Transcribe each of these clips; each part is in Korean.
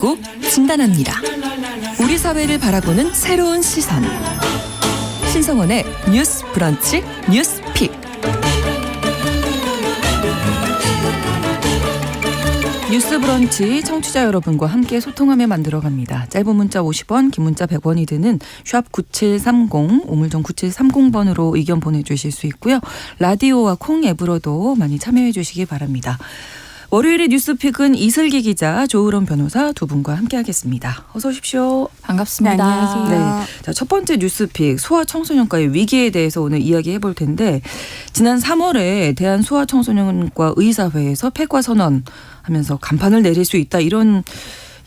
꼭 진단합니다. 우리 사회를 바라보는 새로운 시선. 신성원의 뉴스 브런치 뉴스픽. 뉴스 브런치 청취자 여러분과 함께 소통하며 만들어갑니다. 짧은 문자 50원, 긴 문자 100원이 드는 샵 9730, 우물정 9730번으로 의견 보내주실 수 있고요. 라디오와 콩 앱으로도 많이 참여해 주시기 바랍니다. 월요일의 뉴스픽은 이슬기 기자, 조으론 변호사 두 분과 함께하겠습니다. 어서 오십시오. 반갑습니다. 네, 안녕하세요. 네. 자, 첫 번째 뉴스픽 소아청소년과의 위기에 대해서 오늘 이야기해 볼 텐데, 지난 3월에 대한소아청소년과 의사회에서 폐과 선언하면서 간판을 내릴 수 있다, 이런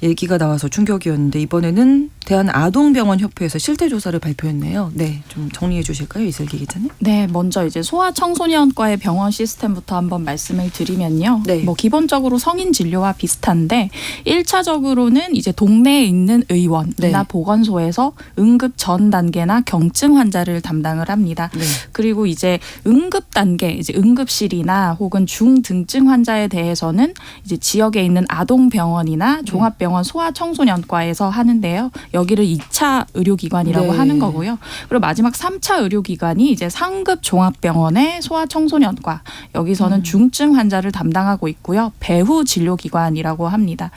얘기가 나와서 충격이었는데, 이번에는 대한아동병원협회에서 실태조사를 발표했네요. 네, 좀 정리해 주실까요, 이슬기 기자님? 네, 먼저 이제 소아청소년과의 병원 시스템부터 한번 말씀을 드리면요. 네. 뭐 기본적으로 성인 진료와 비슷한데 1차적으로는 이제 동네에 있는 의원이나 네. 보건소에서 응급 전 단계나 경증 환자를 담당을 합니다. 네. 그리고 이제 응급 단계, 이제 응급실이나 혹은 중등증 환자에 대해서는 이제 지역에 있는 아동병원이나 종합병원 소아청소년과에서 하는데요. 여기를 2차 의료기관이라고 네. 하는 거고요. 그리고 마지막 3차 의료기관이 이제 상급 종합병원의 소아청소년과, 여기서는 중증 환자를 담당하고 있고요. 배후 진료기관이라고 합니다.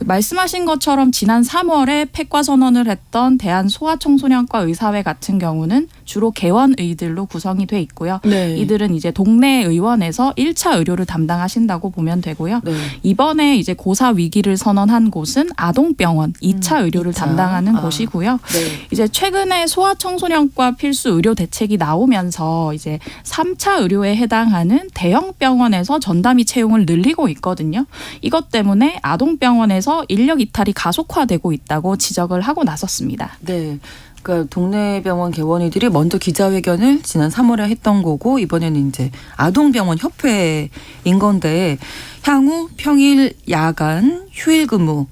말씀하신 것처럼 지난 3월에 폐과 선언을 했던 대한소아청소년과 의사회 같은 경우는 주로 개원의들로 구성이 돼 있고요. 네. 이들은 이제 동네 의원에서 1차 의료를 담당하신다고 보면 되고요. 네. 이번에 이제 고사 위기를 선언한 곳은 아동병원 2차 의료를 2차. 담당하는 곳이고요. 네. 이제 최근에 소아청소년과 필수 의료 대책이 나오면서 이제 3차 의료에 해당하는 대형 병원에서 전담의 채용을 늘리고 있거든요. 이것 때문에 아동병원에서 인력 이탈이 가속화되고 있다고 지적을 하고 나섰습니다. 네. 그러니까 동네 병원 개원이들이 먼저 기자회견을 지난 3월에 했던 거고, 이번에는 이제 아동병원 협회인 건데, 향후 평일, 야간, 휴일 근무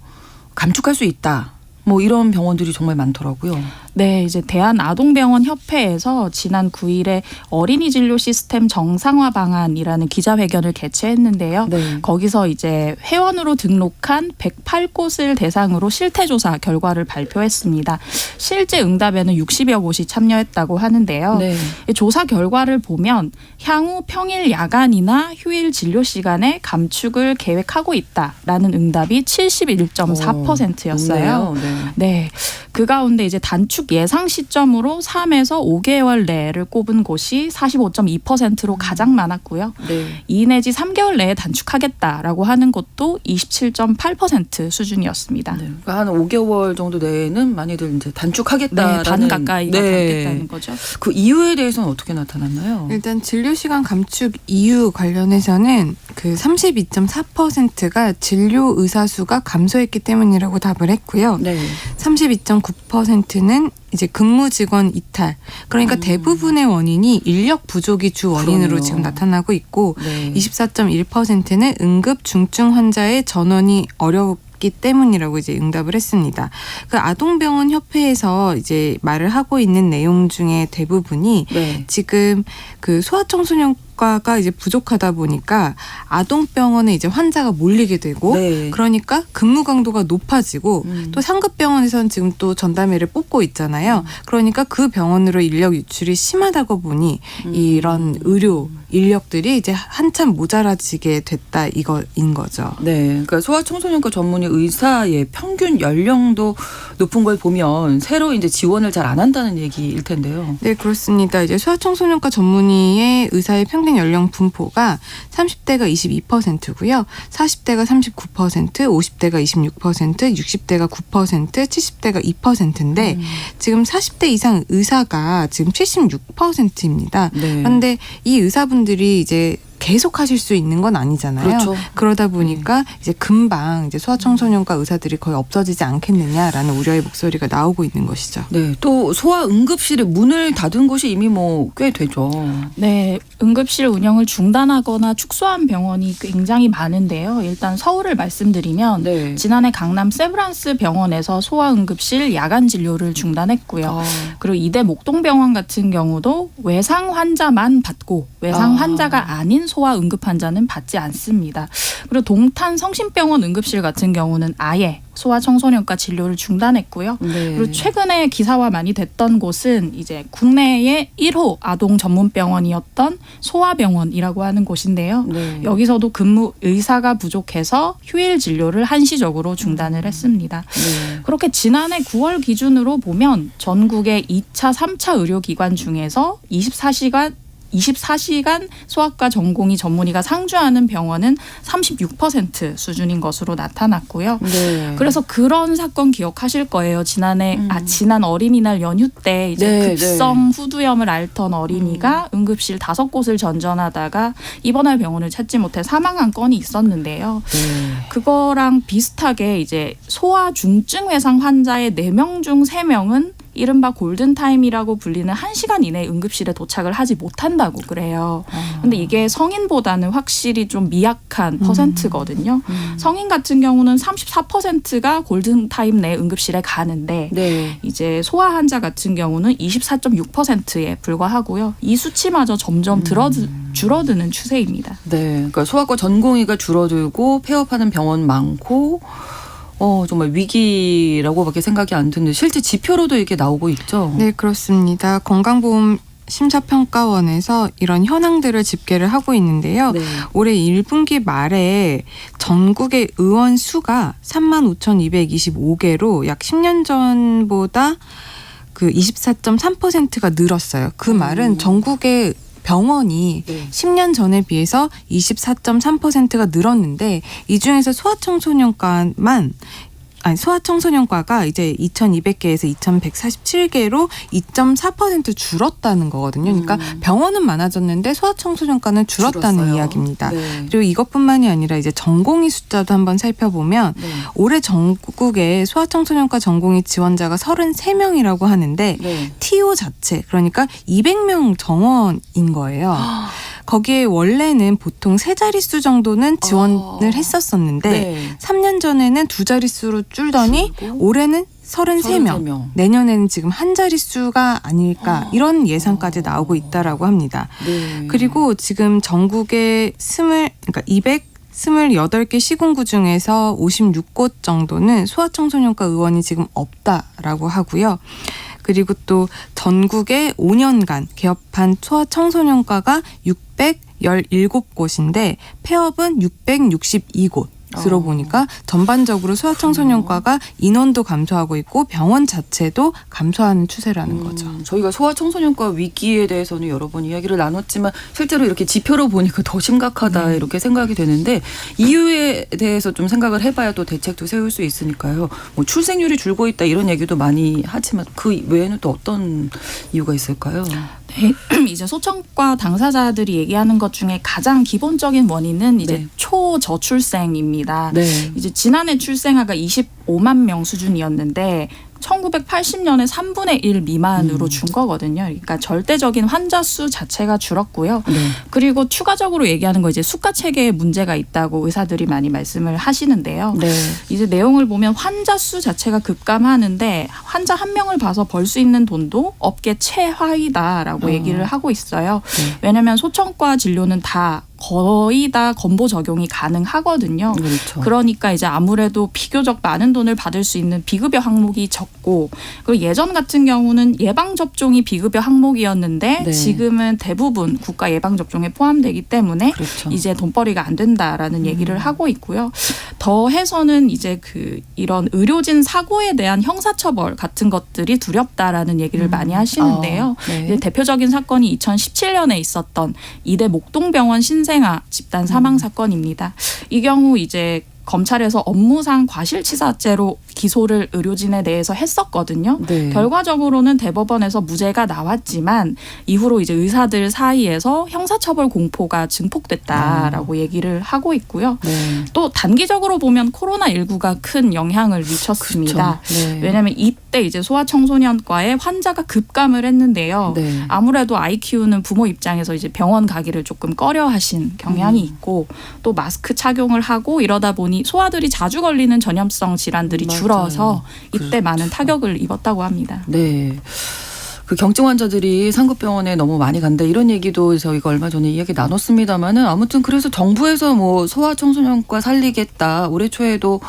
감축할 수 있다, 뭐 이런 병원들이 정말 많더라고요. 네, 이제 대한아동병원협회에서 지난 9일에 어린이 진료 시스템 정상화 방안이라는 기자회견을 개최했는데요. 네. 거기서 이제 회원으로 등록한 108곳을 대상으로 실태조사 결과를 발표했습니다. 실제 응답에는 60여 곳이 참여했다고 하는데요. 네. 이 조사 결과를 보면 향후 평일 야간이나 휴일 진료 시간에 감축을 계획하고 있다라는 응답이 71.4%였어요. 네. 네. 그 가운데 이제 단축 예상 시점으로 3에서 5개월 내를 꼽은 곳이 45.2%로 가장 많았고요. 네. 2 내지 3개월 내에 단축하겠다라고 하는 곳도 27.8% 수준이었습니다. 네. 그러니까 한 5개월 정도 내에는 많이들 이제 단축하겠다라는. 네, 반 가까이가 단겠다는 거죠. 그 이유에 대해서는 어떻게 나타났나요? 일단 진료시간 감축 이유 관련해서는 그 32.4%가 진료 의사 수가 감소했기 때문이라고 답을 했고요. 네. 32.9%는 이제 근무 직원 이탈. 그러니까 대부분의 원인이 인력 부족이 주 원인으로 그럼요. 지금 나타나고 있고, 네. 24.1%는 응급 중증 환자의 전원이 어렵기 때문이라고 이제 응답을 했습니다. 그 아동병원 협회에서 이제 말을 하고 있는 내용 중에 대부분이 네. 지금 그 소아청소년과가 이제 부족하다 보니까 아동병원에 이제 환자가 몰리게 되고, 네. 그러니까 근무 강도가 높아지고, 또 상급병원에서는 지금 또 전담의를 뽑고 있잖아요. 그러니까 그 병원으로 인력 유출이 심하다고 보니 이런 의료 인력들이 이제 한참 모자라지게 됐다, 이거인 거죠. 네. 그러니까 소아청소년과 전문의 의사의 평균 연령도 높은 걸 보면 새로 이제 지원을 잘 안 한다는 얘기일 텐데요. 네, 그렇습니다. 이제 소아청소년과 전문의의 의사의 평균 연령 분포가 30대가 22%고요. 40대가 39%, 50대가 26%, 60대가 9%, 70대가 2%인데 지금 40대 이상 의사가 지금 76%입니다. 네. 그런데 이 의사분들이 이제 계속 하실 수 있는 건 아니잖아요. 그렇죠. 그러다 보니까 이제 금방 이제 소아청소년과 의사들이 거의 없어지지 않겠느냐라는 우려의 목소리가 나오고 있는 것이죠. 네. 또 소아 응급실의 문을 닫은 곳이 이미 뭐 꽤 되죠. 네, 응급실 운영을 중단하거나 축소한 병원이 굉장히 많은데요. 일단 서울을 말씀드리면 네. 지난해 강남 세브란스 병원에서 소아응급실 야간 진료를 중단했고요. 아. 그리고 이대 목동병원 같은 경우도 외상 환자만 받고 외상 아. 환자가 아닌 소아 응급 환자는 받지 않습니다. 그리고 동탄 성심병원 응급실 같은 경우는 아예 소아 청소년과 진료를 중단했고요. 네. 그리고 최근에 기사화 많이 됐던 곳은 이제 국내의 1호 아동 전문 병원이었던 소아병원이라고 하는 곳인데요. 네. 여기서도 근무 의사가 부족해서 휴일 진료를 한시적으로 중단을 했습니다. 네. 그렇게 지난해 9월 기준으로 보면 전국의 2차, 3차 의료기관 중에서 24시간 소아과 전공의 전문의가 상주하는 병원은 36% 수준인 것으로 나타났고요. 네. 그래서 그런 사건 기억하실 거예요. 지난 어린이날 연휴 때 이제 네, 급성 후두염을 앓던 어린이가 응급실 5곳을 전전하다가 입원할 병원을 찾지 못해 사망한 건이 있었는데요. 네. 그거랑 비슷하게 이제 소아 중증 외상 환자의 4명 중 3명은 이른바 골든타임이라고 불리는 1시간 이내에 응급실에 도착을 하지 못한다고 그래요. 근데 이게 성인보다는 확실히 좀 미약한 퍼센트거든요. 성인 같은 경우는 34%가 골든타임 내에 응급실에 가는데 네. 이제 소아 환자 같은 경우는 24.6%에 불과하고요. 이 수치마저 점점 줄어드는 추세입니다. 네. 그러니까 소아과 전공의가 줄어들고 폐업하는 병원 많고 정말 위기라고밖에 생각이 안 드는데 실제 지표로도 이게 나오고 있죠. 네, 그렇습니다. 건강보험 심사평가원에서 이런 현황들을 집계를 하고 있는데요. 네. 올해 1분기 말에 전국의 의원 수가 35,225개로 약 10년 전보다 그 24.3%가 늘었어요. 그 말은 전국의 병원이 네. 10년 전에 비해서 24.3%가 늘었는데 이 중에서 소아청소년과가 이제 2,200개에서 2,147개로 2.4% 줄었다는 거거든요. 그러니까 병원은 많아졌는데 소아청소년과는 줄었다는 줄었어요. 이야기입니다. 네. 그리고 이것뿐만이 아니라 이제 전공의 숫자도 한번 살펴보면 네. 올해 전국에 소아청소년과 전공의 지원자가 33명이라고 하는데 네. TO 자체 그러니까 200명 정원인 거예요. 거기에 원래는 보통 3자릿수 정도는 지원을 했었었는데 네. 3년 전에는 2자릿수로 줄더니 줄고. 올해는 33명. 내년에는 지금 한 자릿수가 아닐까 이런 예상까지 나오고 있다라고 합니다. 네. 그리고 지금 전국에 228개 시군구 중에서 56곳 정도는 소아청소년과 의원이 지금 없다라고 하고요. 그리고 또 전국에 5년간 개업한 소아청소년과가 617곳인데 폐업은 662곳. 들어보니까 전반적으로 소아청소년과가 인원도 감소하고 있고 병원 자체도 감소하는 추세라는 거죠. 저희가 소아청소년과 위기에 대해서는 여러 번 이야기를 나눴지만 실제로 이렇게 지표로 보니까 더 심각하다 이렇게 생각이 되는데 이유에 대해서 좀 생각을 해봐야 또 대책도 세울 수 있으니까요. 뭐 출생률이 줄고 있다 이런 얘기도 많이 하지만 그 외에는 또 어떤 이유가 있을까요? 네, 이제 소청과 당사자들이 얘기하는 것 중에 가장 기본적인 원인은 이제 네. 초저출생입니다. 네. 이제 지난해 출생아가 25만 명 수준이었는데 1980년에 3분의 1 미만으로 준 거거든요. 그러니까 절대적인 환자 수 자체가 줄었고요. 네. 그리고 추가적으로 얘기하는 거 이제 수가 체계에 문제가 있다고 의사들이 많이 말씀을 하시는데요. 네. 이제 내용을 보면 환자 수 자체가 급감하는데 환자 한 명을 봐서 벌 수 있는 돈도 업계 최하위다라고 얘기를 하고 있어요. 네. 왜냐하면 소청과 진료는 거의 다 건보 적용이 가능하거든요. 그렇죠. 그러니까 이제 아무래도 비교적 많은 돈을 받을 수 있는 비급여 항목이 적고 그리고 예전 같은 경우는 예방 접종이 비급여 항목이었는데 네. 지금은 대부분 국가 예방 접종에 포함되기 때문에 그렇죠. 이제 돈벌이가 안 된다라는 얘기를 하고 있고요. 더해서는 이제 이런 의료진 사고에 대한 형사처벌 같은 것들이 두렵다라는 얘기를 많이 하시는데요. 네. 이제 대표적인 사건이 2017년에 있었던 이대 목동병원 신생아 집단 사망 사건입니다. 이 경우 이제 검찰에서 업무상 과실치사죄로 기소를 의료진에 대해서 했었거든요. 네. 결과적으로는 대법원에서 무죄가 나왔지만 이후로 이제 의사들 사이에서 형사처벌 공포가 증폭됐다라고 얘기를 하고 있고요. 네. 또 단기적으로 보면 코로나19가 큰 영향을 미쳤습니다. 그렇죠. 네. 왜냐하면 이때 이제 소아청소년과에 환자가 급감을 했는데요. 네. 아무래도 아이 키우는 부모 입장에서 이제 병원 가기를 조금 꺼려하신 경향이 있고 또 마스크 착용을 하고 이러다 보니 소아들이 자주 걸리는 전염성 질환들이 맞아요. 줄어서 이때 그렇죠. 많은 타격을 입었다고 합니다. 네. 그 경증 환자들이 상급병원에 너무 많이 간다 이런 얘기도 저희가 얼마 전에 이야기 나눴습니다만은 아무튼 그래서 정부에서 뭐 소아청소년과 살리겠다 올해 초에도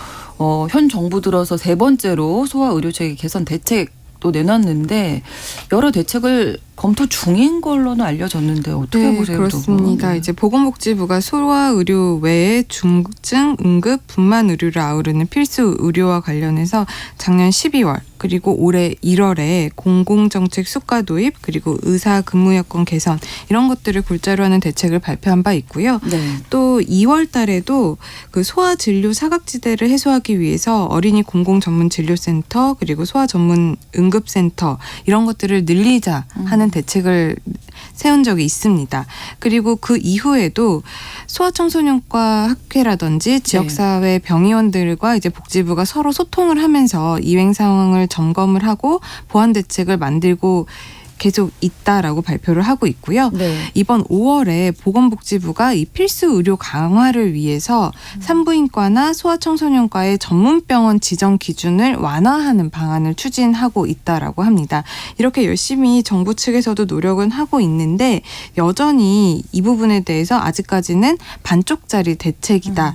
현 정부 들어서 3번째로 소아의료체계 개선 대책도 내놨는데 여러 대책을 검토 중인 걸로는 알려졌는데 어떻게 네, 보세요? 그렇습니다. 이제 보건복지부가 소아의료 외에 중증, 응급, 분만 의료를 아우르는 필수 의료와 관련해서 작년 12월 그리고 올해 1월에 공공정책 수가 도입 그리고 의사 근무 여건 개선 이런 것들을 골자로 하는 대책을 발표한 바 있고요. 네. 또 2월 달에도 그 소아 진료 사각지대를 해소하기 위해서 어린이 공공 전문 진료센터 그리고 소아 전문 응급센터 이런 것들을 늘리자 하는 대책을 세운 적이 있습니다. 그리고 그 이후에도 소아청소년과 학회라든지 지역사회 병의원들과 이제 복지부가 서로 소통을 하면서 이행 상황을 점검을 하고 보완 대책을 만들고 계속 있다라고 발표를 하고 있고요. 네. 이번 5월에 보건복지부가 이 필수 의료 강화를 위해서 산부인과나 소아청소년과의 전문병원 지정 기준을 완화하는 방안을 추진하고 있다라고 합니다. 이렇게 열심히 정부 측에서도 노력은 하고 있는데 여전히 이 부분에 대해서 아직까지는 반쪽짜리 대책이다.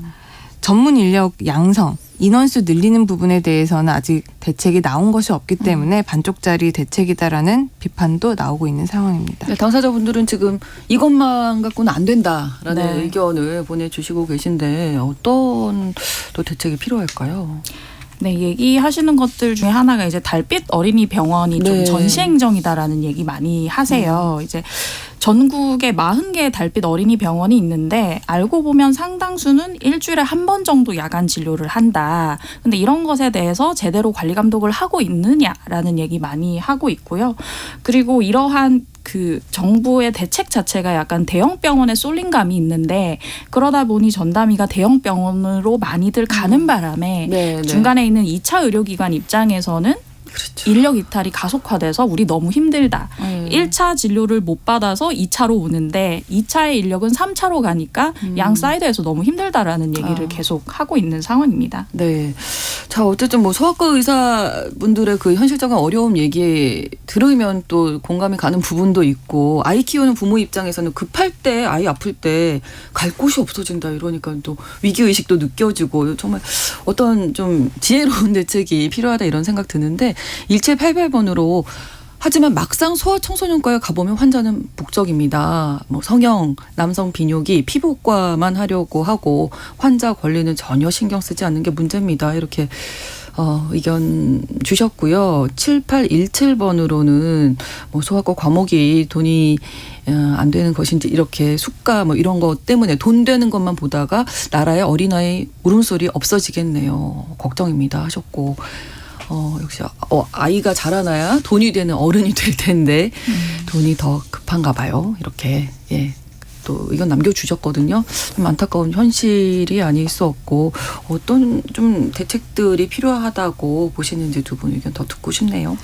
전문 인력 양성, 인원수 늘리는 부분에 대해서는 아직 대책이 나온 것이 없기 때문에 반쪽짜리 대책이다라는 비판도 나오고 있는 상황입니다. 네, 당사자분들은 지금 이것만 갖고는 안 된다라는 네. 의견을 보내주시고 계신데 어떤 또 대책이 필요할까요? 네, 얘기하시는 것들 중에 하나가 이제 달빛 어린이 병원이 네. 좀 전시행정이다라는 얘기 많이 하세요. 이제 전국에 40개의 달빛 어린이 병원이 있는데 알고 보면 상당수는 일주일에 한 번 정도 야간 진료를 한다. 근데 이런 것에 대해서 제대로 관리 감독을 하고 있느냐라는 얘기 많이 하고 있고요. 그리고 이러한 그 정부의 대책 자체가 약간 대형 병원에 쏠린 감이 있는데 그러다 보니 전담의가 대형 병원으로 많이들 가는 바람에 네, 중간에 있는 2차 의료기관 입장에서는 그렇죠. 인력 이탈이 가속화돼서 우리 너무 힘들다. 1차 진료를 못 받아서 2차로 오는데 2차의 인력은 3차로 가니까 양 사이드에서 너무 힘들다라는 얘기를 계속 하고 있는 상황입니다. 네. 자, 어쨌든 뭐 소아과 의사분들의 그 현실적인 어려움 얘기 들으면 또 공감이 가는 부분도 있고 아이 키우는 부모 입장에서는 급할 때 아이 아플 때 갈 곳이 없어진다 이러니까 또 위기의식도 느껴지고 정말 어떤 좀 지혜로운 대책이 필요하다 이런 생각 드는데 1788번으로 하지만 막상 소아청소년과에 가보면 환자는 복적입니다. 뭐 성형, 남성 비뇨기, 피부과만 하려고 하고 환자 권리는 전혀 신경 쓰지 않는 게 문제입니다. 이렇게 의견 주셨고요. 7817번으로는 뭐 소아과 과목이 돈이 안 되는 것인지 이렇게 수가 뭐 이런 것 때문에 돈 되는 것만 보다가 나라의 어린아이 울음소리 없어지겠네요. 걱정입니다 하셨고 역시 아이가 자라나야 돈이 되는 어른이 될 텐데 돈이 더 급한가 봐요. 이렇게 또 의견 남겨주셨거든요. 좀 안타까운 현실이 아닐 수 없고 어떤 좀 대책들이 필요하다고 보시는지 두 분 의견 더 듣고 싶네요.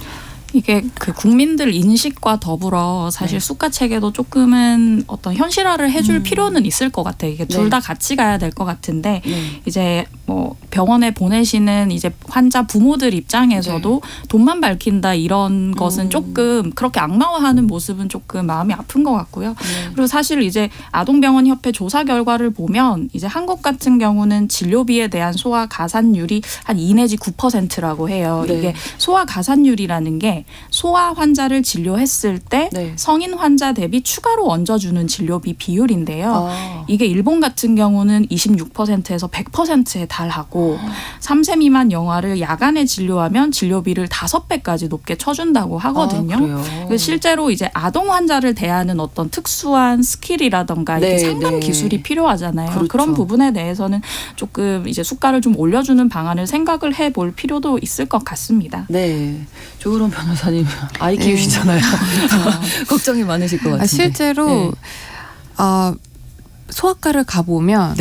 이게 그 국민들 인식과 더불어 사실 수가 체계도 조금은 어떤 현실화를 해줄 필요는 있을 것 같아요. 이게 둘 다 같이 가야 될 것 같은데 이제 뭐 병원에 보내시는 이제 환자 부모들 입장에서도 돈만 밝힌다 이런 것은 조금 그렇게 악마화하는 모습은 조금 마음이 아픈 것 같고요. 그리고 사실 이제 아동병원협회 조사 결과를 보면 이제 한국 같은 경우는 진료비에 대한 소아 가산율이 한 2 내지 9%라고 해요. 네. 이게 소아 가산율이라는 게 소아 환자를 진료했을 때 성인 환자 대비 추가로 얹어주는 진료비 비율인데요. 이게 일본 같은 경우는 26%에서 100%에 달하고 3세 미만 영아를 야간에 진료하면 진료비를 5배까지 높게 쳐준다고 하거든요. 실제로 이제 아동 환자를 대하는 어떤 특수한 스킬이라던가 이게 상담 기술이 필요하잖아요. 그렇죠. 그런 부분에 대해서는 조금 이제 수가를 좀 올려주는 방안을 생각을 해볼 필요도 있을 것 같습니다. 네. 조으론 변호사님 아이 키우시잖아요. 걱정이 많으실 것 같은데. 실제로 소아과를 가보면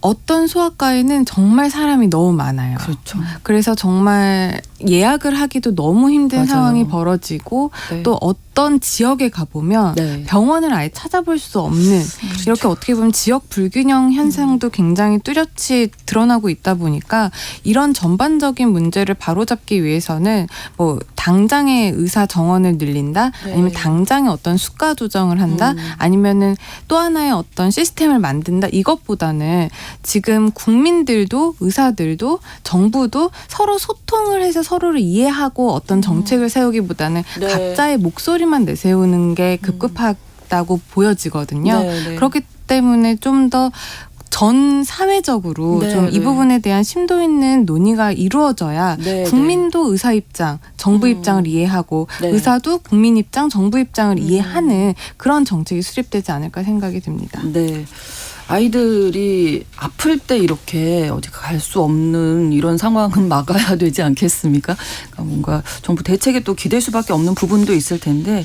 어떤 소아과에는 정말 사람이 너무 많아요. 그렇죠. 그래서 정말 예약을 하기도 너무 힘든 상황이 벌어지고 또 어떤 지역에 가보면 네. 병원을 아예 찾아볼 수 없는 이렇게 어떻게 보면 지역 불균형 현상도 굉장히 뚜렷이 드러나고 있다 보니까 이런 전반적인 문제를 바로잡기 위해서는 뭐 당장의 의사 정원을 늘린다 아니면 당장의 어떤 수가 조정을 한다 아니면은 또 하나의 어떤 시스템을 만든다 이것보다는 지금 국민들도 의사들도 정부도 서로 소통을 해서 서로를 이해하고 어떤 정책을 세우기보다는 네. 각자의 목소리만 내세우는 게 급급하다고 보여지거든요. 네. 그렇기 때문에 좀 더 전 사회적으로 네, 좀 이 네. 부분에 대한 심도 있는 논의가 이루어져야 네, 국민도 의사 입장, 정부 입장을 이해하고 네. 의사도 국민 입장, 정부 입장을 이해하는 그런 정책이 수립되지 않을까 생각이 듭니다. 네. 아이들이 아플 때 이렇게 어디 갈 수 없는 이런 상황은 막아야 되지 않겠습니까? 그러니까 뭔가 정부 대책에 또 기댈 수밖에 없는 부분도 있을 텐데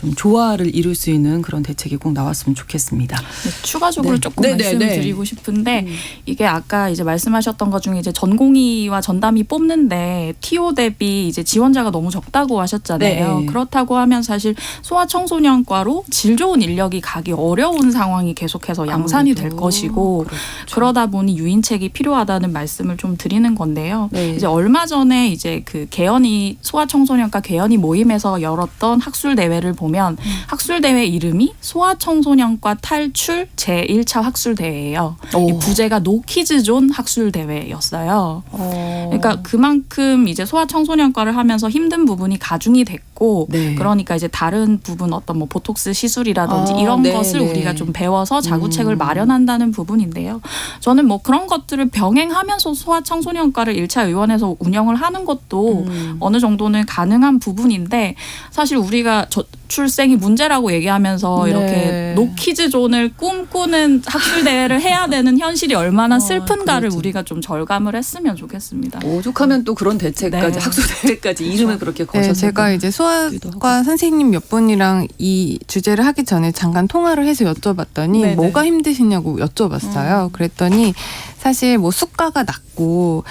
좀 조화를 이룰 수 있는 그런 대책이 꼭 나왔으면 좋겠습니다. 네, 추가적으로 네. 조금 네, 네, 말씀드리고 싶은데 이게 아까 이제 말씀하셨던 것 중에 이제 전공의와 전담이 뽑는데 TO 대비 이제 지원자가 너무 적다고 하셨잖아요. 네. 그렇다고 하면 사실 소아청소년과로 질 좋은 인력이 가기 어려운 상황이 계속해서 양산이 될 아무래도. 것이고 그렇죠. 그러다 보니 유인책이 필요하다는 말씀을 좀 드리는 건데요. 네. 이제 얼마 전에 이제 그 개연이 소아청소년과 개연이 모임에서 열었던 학술 대회를 보면 학술 대회 이름이 소아청소년과 탈출 제1차 학술 대회예요. 오. 이 부제가 노키즈존 학술 대회였어요. 그러니까 그만큼 이제 소아청소년과를 하면서 힘든 부분이 가중이 됐고 네. 그러니까 이제 다른 부분 어떤 뭐 보톡스 시술이라든지 아, 이런 네, 것을 네. 우리가 좀 배워서 자구책을 마련한다는 부분인데요. 저는 뭐 그런 것들을 병행하면서 소아청소년과를 1차 의원에서 운영을 하는 것도 어느 정도는 가능한 부분인데 사실 우리가 저출생이 문제라고 얘기하면서 네. 이렇게 노키즈존을 꿈꾸는 학술 대회를 해야 되는 현실이 얼마나 슬픈가를 그렇죠. 우리가 좀 절감을 했으면 좋겠습니다. 오죽하면 또 그런 대책까지 네. 학술대회까지 이름을 그렇게 네, 거셨어요. 제가 이제 소아과 선생님 몇 분이랑 이 주제를 하기 전에 잠깐 통화를 해서 여쭤봤더니 네네. 뭐가 힘드시냐고 여쭤봤어요. 그랬더니 사실 뭐 수가가 낮고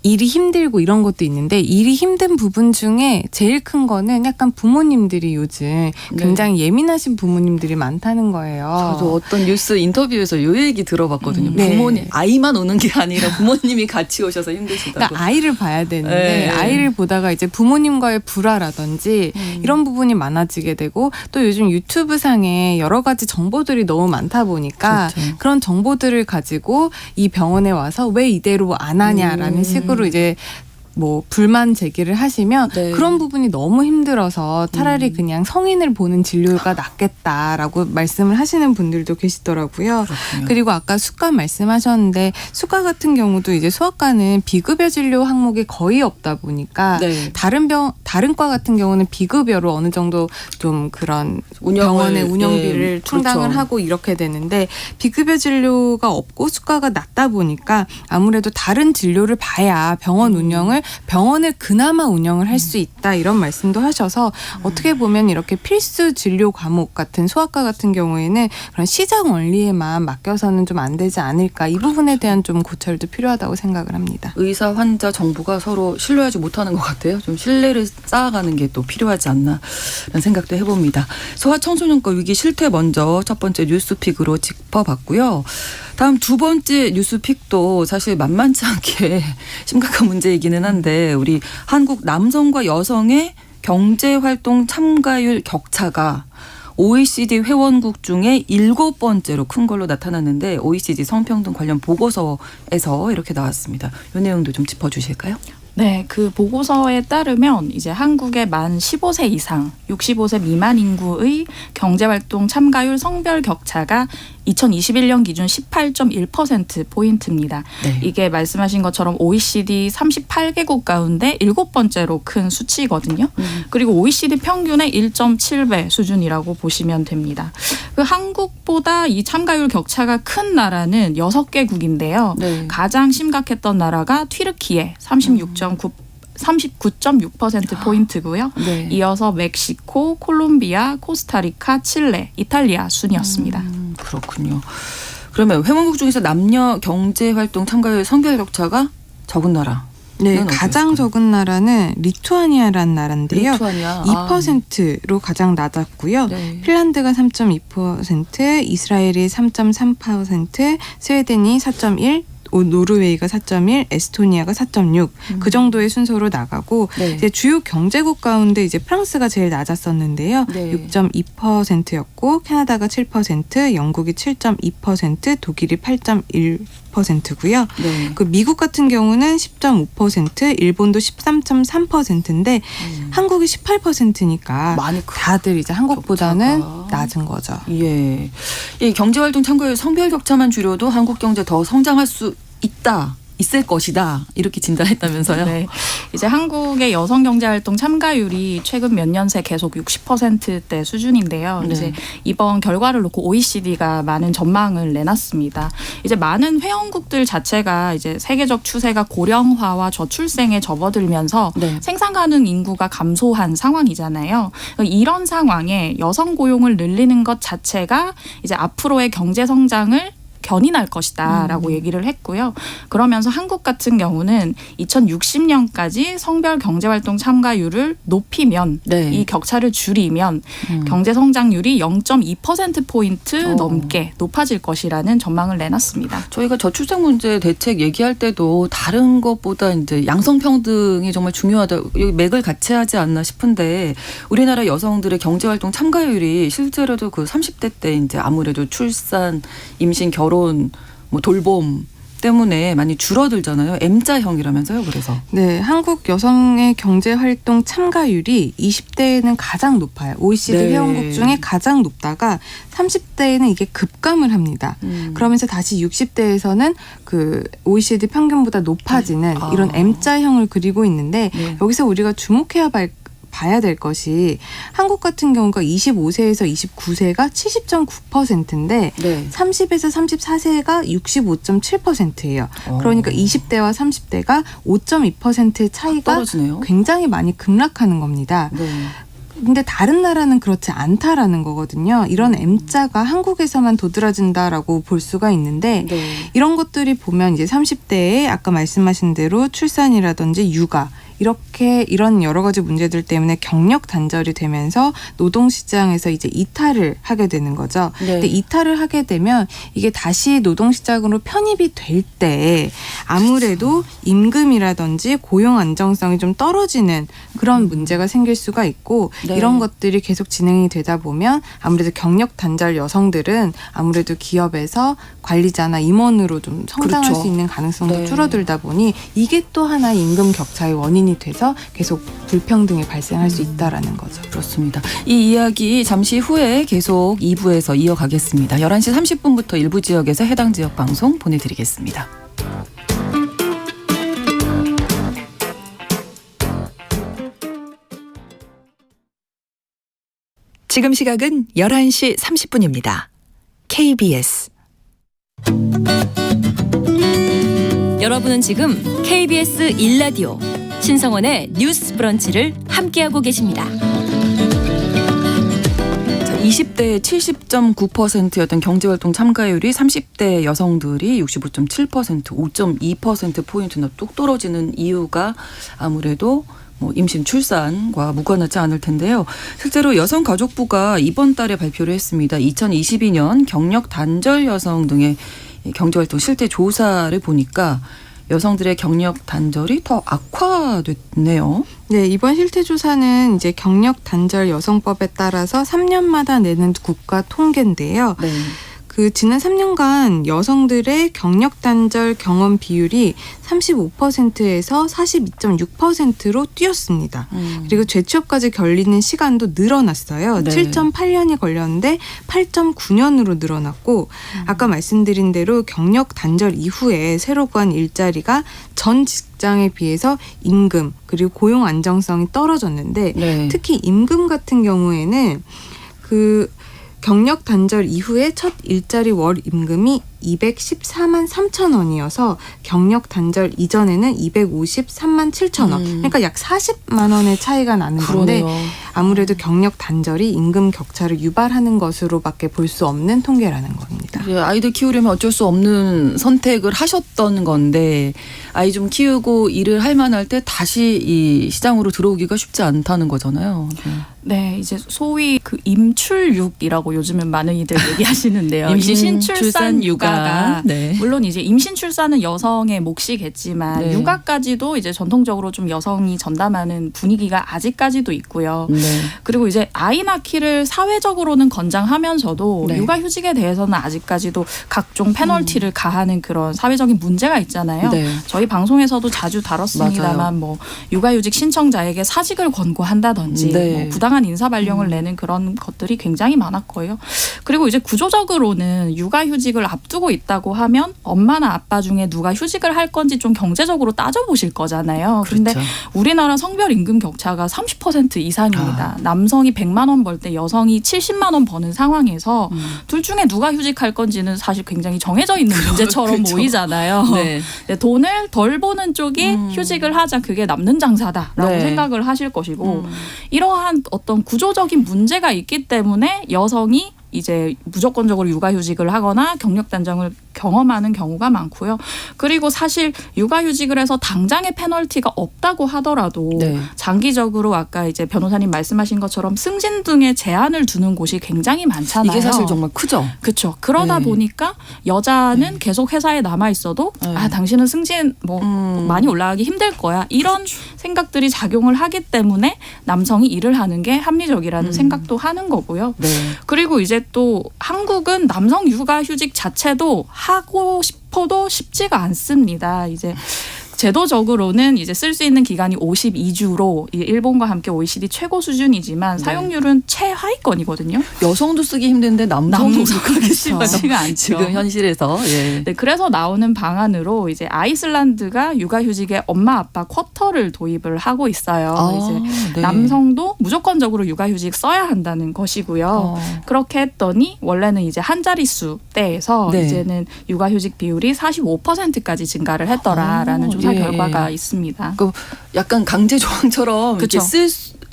일이 힘들고 이런 것도 있는데 일이 힘든 부분 중에 제일 큰 거는 약간 부모님들이 요즘 굉장히 예민하신 부모님들이 많다는 거예요. 저도 어떤 뉴스 인터뷰에서 요 얘기 들어봤거든요. 네. 부모님 아이만 오는 게 아니라 부모님이 같이 오셔서 힘드시다고. 그러니까 아이를 봐야 되는데 네. 아이를 보다가 이제 부모님과의 불화라든지 이런 부분이 많아지게 되고 또 요즘 유튜브 상에 여러 가지 정보들이 너무 많다 보니까 그렇죠. 그런 정보들을 가지고 이 병원에 와서 왜 이대로 안 하냐라는 식으로 이제 뭐 불만 제기를 하시면 네. 그런 부분이 너무 힘들어서 차라리 그냥 성인을 보는 진료가 낫겠다라고 말씀을 하시는 분들도 계시더라고요. 그렇군요. 그리고 아까 수가 말씀하셨는데 수가 같은 경우도 이제 소아과는 비급여 진료 항목이 거의 없다 보니까 네. 다른 과 같은 경우는 비급여로 어느 정도 좀 그런 병원의 운영비를 예, 충당을 그렇죠. 하고 이렇게 되는데 비급여 진료가 없고 수가가 낮다 보니까 아무래도 다른 진료를 봐야 병원 운영을 병원을 그나마 운영을 할 수 있다 이런 말씀도 하셔서 어떻게 보면 이렇게 필수 진료 과목 같은 소아과 같은 경우에는 그런 시장 원리에만 맡겨서는 좀 안 되지 않을까 이 부분에 대한 좀 고찰도 필요하다고 생각을 합니다. 의사, 환자, 정부가 서로 신뢰하지 못하는 것 같아요. 좀 신뢰를 쌓아가는 게 또 필요하지 않나 라는 생각도 해봅니다. 소아청소년과 위기 실태 먼저 첫 번째 뉴스픽으로 짚어봤고요. 다음 두 번째 뉴스픽도 사실 만만치 않게 심각한 문제이기는 한데 우리 한국 남성과 여성의 경제활동 참가율 격차가 OECD 회원국 중에 7번째로 큰 걸로 나타났는데 OECD 성평등 관련 보고서에서 이렇게 나왔습니다. 이 내용도 좀 짚어주실까요? 네, 그 보고서에 따르면 이제 한국의 만 15세 이상, 65세 미만 인구의 경제활동 참가율 성별 격차가 2021년 기준 18.1%포인트입니다. 네. 이게 말씀하신 것처럼 OECD 38개국 가운데 7번째로 큰 수치거든요. 그리고 OECD 평균의 1.7배 수준이라고 보시면 됩니다. 그 한국보다 이 참가율 격차가 큰 나라는 6개국인데요. 네. 가장 심각했던 나라가 튀르키예 39.6%포인트고요. 네. 이어서 멕시코, 콜롬비아, 코스타리카, 칠레, 이탈리아 순이었습니다. 그렇군요. 그러면 회원국 중에서 남녀 경제활동 참가율 성별 격차가 적은 나라 네, 가장 적은 나라는 리투아니아라는 나라인데요. 리투아니아 2%로 가장 낮았고요. 네. 핀란드가 3.2%, 이스라엘이 3.3%, 스웨덴이 4.1%, 노르웨이가 4.1, 에스토니아가 4.6, 그 정도의 순서로 나가고 네. 이제 주요 경제국 가운데 이제 프랑스가 제일 낮았었는데요. 네. 6.2%였고 캐나다가 7%, 영국이 7.2%, 독일이 8.1%고요. 네. 그 미국 같은 경우는 10.5%, 일본도 13.3%인데 한국이 18%니까 많이 다들 이제 한국보다는 격차가. 낮은 거죠. 예. 이 경제활동 참가율 성별 격차만 줄여도 한국 경제 더 성장할 수 있을 것이다. 이렇게 진단했다면서요? 네. 이제 한국의 여성 경제활동 참가율이 최근 몇 년 새 계속 60%대 수준인데요. 네. 이제 이번 결과를 놓고 OECD가 많은 전망을 내놨습니다. 이제 많은 회원국들 자체가 이제 세계적 추세가 고령화와 저출생에 접어들면서 네. 생산 가능 인구가 감소한 상황이잖아요. 이런 상황에 여성 고용을 늘리는 것 자체가 이제 앞으로의 경제 성장을 견인할 것이다라고 얘기를 했고요. 그러면서 한국 같은 경우는 2060년까지 성별 경제활동 참가율을 높이면 네. 이 격차를 줄이면 경제 성장률이 0.2%포인트 넘게 높아질 것이라는 전망을 내놨습니다. 저희가 저출생 문제 대책 얘기할 때도 다른 것보다 이제 양성평등이 정말 중요하다. 여기 맥을 같이 하지 않나 싶은데 우리나라 여성들의 경제활동 참가율이 실제로도 그 30대 때 이제 아무래도 출산, 임신, 결혼, 뭐 돌봄 때문에 많이 줄어들잖아요. M자형이라면서요. 그래서. 네, 한국 여성의 경제활동 참가율이 20대에는 가장 높아요. OECD 네. 회원국 중에 가장 높다가 30대에는 이게 급감을 합니다. 그러면서 다시 60대에서는 그 OECD 평균보다 높아지는 아. 이런 M자형을 그리고 있는데 네. 여기서 우리가 주목해야 봐야 될 것이 한국 같은 경우가 25세에서 29세가 70.9%인데 네. 30에서 34세가 65.7%예요. 그러니까 20대와 30대가 5.2%의 차이가 떨어지네요. 굉장히 많이 급락하는 겁니다. 네. 근데 다른 나라는 그렇지 않다라는 거거든요. 이런 M자가 한국에서만 도드라진다라고 볼 수가 있는데 네. 이런 것들이 보면 이제 30대에 아까 말씀하신 대로 출산이라든지 육아 이렇게 이런 여러 가지 문제들 때문에 경력 단절이 되면서 노동시장에서 이제 이탈을 하게 되는 거죠. 네. 근데 이탈을 하게 되면 이게 다시 노동시장으로 편입이 될 때 아무래도 임금이라든지 고용 안정성이 좀 떨어지는 그런 문제가 생길 수가 있고 네. 이런 것들이 계속 진행이 되다 보면 아무래도 경력 단절 여성들은 아무래도 기업에서 관리자나 임원으로 좀 성장할 그렇죠. 수 있는 가능성도 네. 줄어들다 보니 이게 또 하나의 임금 격차의 원인이 돼서 계속 불평등이 발생할 수 있다라는 거죠. 그렇습니다. 이 이야기 잠시 후에 계속 2부에서 이어가겠습니다. 11시 30분부터 일부 지역에서 해당 지역 방송 보내드리겠습니다. 지금 시각은 11시 30분입니다. KBS 여러분은 지금 KBS 1라디오 신성원의 뉴스 브런치를 함께하고 계십니다. 20대 70.9%였던 경제활동 참가율이 30대 여성들이 65.7%, 5.2%포인트나 뚝 떨어지는 이유가 아무래도 뭐 임신 출산과 무관하지 않을 텐데요. 실제로 여성가족부가 이번 달에 발표를 했습니다. 2022년 경력 단절 여성 등의 경제활동 실태 조사를 보니까 여성들의 경력 단절이 더 악화됐네요. 네, 이번 실태조사는 이제 경력 단절 여성법에 따라서 3년마다 내는 국가 통계인데요. 네. 그 지난 3년간 여성들의 경력 단절 경험 비율이 35%에서 42.6%로 뛰었습니다. 그리고 재취업까지 걸리는 시간도 늘어났어요. 네. 7.8년이 걸렸는데 8.9년으로 늘어났고 아까 말씀드린 대로 경력 단절 이후에 새로 구한 일자리가 전 직장에 비해서 임금 그리고 고용 안정성이 떨어졌는데 네. 특히 임금 같은 경우에는 그 경력 단절 이후에 첫 일자리 월 임금이 214만 3천 원이어서 경력 단절 이전에는 253만 7천 원. 그러니까 약 40만 원의 차이가 나는 건데 그러네요. 아무래도 경력 단절이 임금 격차를 유발하는 것으로밖에 볼 수 없는 통계라는 겁니다. 있습니다. 이제 아이들 키우려면 어쩔 수 없는 선택을 하셨던 건데 아이 좀 키우고 일을 할 만할 때 다시 이 시장으로 들어오기가 쉽지 않다는 거잖아요. 네, 이제 소위 그 임출육이라고 요즘은 많은 이들 얘기하시는데요. 임신, 출산, 육아가 네. 물론 이제 임신 출산은 여성의 몫이겠지만 네. 육아까지도 이제 전통적으로 좀 여성이 전담하는 분위기가 아직까지도 있고요. 네. 그리고 이제 아이 낳기를 사회적으로는 건장하면서도 네. 육아휴직에 대해서는 아직까지도 각종 페널티를 가하는 그런 사회적인 문제가 있잖아요. 네. 저희 방송에서도 자주 다뤘습니다만 맞아요. 뭐 육아휴직 신청자에게 사직을 권고한다든지 네. 뭐 부당한 인사 발령을 내는 그런 것들이 굉장히 많았고요. 그리고 이제 구조적으로는 육아휴직을 앞두고 있다고 하면 엄마나 아빠 중에 누가 휴직을 할 건지 좀 경제적으로 따져보실 거잖아요. 그런데 그렇죠. 우리나라 성별 임금 격차가 30% 이상입니다. 남성이 100만 원 벌 때 여성이 70만 원 버는 상황에서 둘 중에 누가 휴직할 건지는 사실 굉장히 정해져 있는 문제처럼 그렇죠. 보이잖아요. 네. 돈을 덜 버는 쪽이 휴직을 하자 그게 남는 장사다라고 네. 생각을 하실 것이고 이러한 어떤 구조적인 문제가 있기 때문에 여성이 이제 무조건적으로 육아휴직을 하거나 경력 단절을 경험하는 경우가 많고요. 그리고 사실 육아휴직을 해서 당장의 페널티가 없다고 하더라도 네. 장기적으로 아까 이제 변호사님 말씀하신 것처럼 승진 등의 제한을 두는 곳이 굉장히 많잖아요. 이게 사실 정말 크죠. 그렇죠. 그러다 네. 보니까 여자는 계속 회사에 남아 있어도 네. 당신은 승진 뭐 많이 올라가기 힘들 거야. 이런 생각들이 작용을 하기 때문에 남성이 일을 하는 게 합리적이라는 생각도 하는 거고요. 네. 그리고 이제 또 한국은 남성 육아휴직 자체도 하고 싶어도 쉽지가 않습니다. 이제 제도적으로는 이제 쓸 수 있는 기간이 52주로 일본과 함께 OECD 최고 수준이지만 네. 사용률은 최하위권이거든요. 여성도 쓰기 힘든데 남성도 쓰기 쉽지가 않죠. 지금 현실에서. 예. 네, 그래서 나오는 방안으로 이제 아이슬란드가 육아휴직에 엄마 아빠 쿼터를 도입을 하고 있어요. 이제 네. 남성도 무조건적으로 육아휴직 써야 한다는 것이고요. 그렇게 했더니 원래는 이제 한 자릿수 때에서 네. 이제는 육아휴직 비율이 45%까지 증가를 했더라라는 조사 예. 결과가 있습니다. 그 약간 강제 조항처럼 이렇게 그쵸. 쓸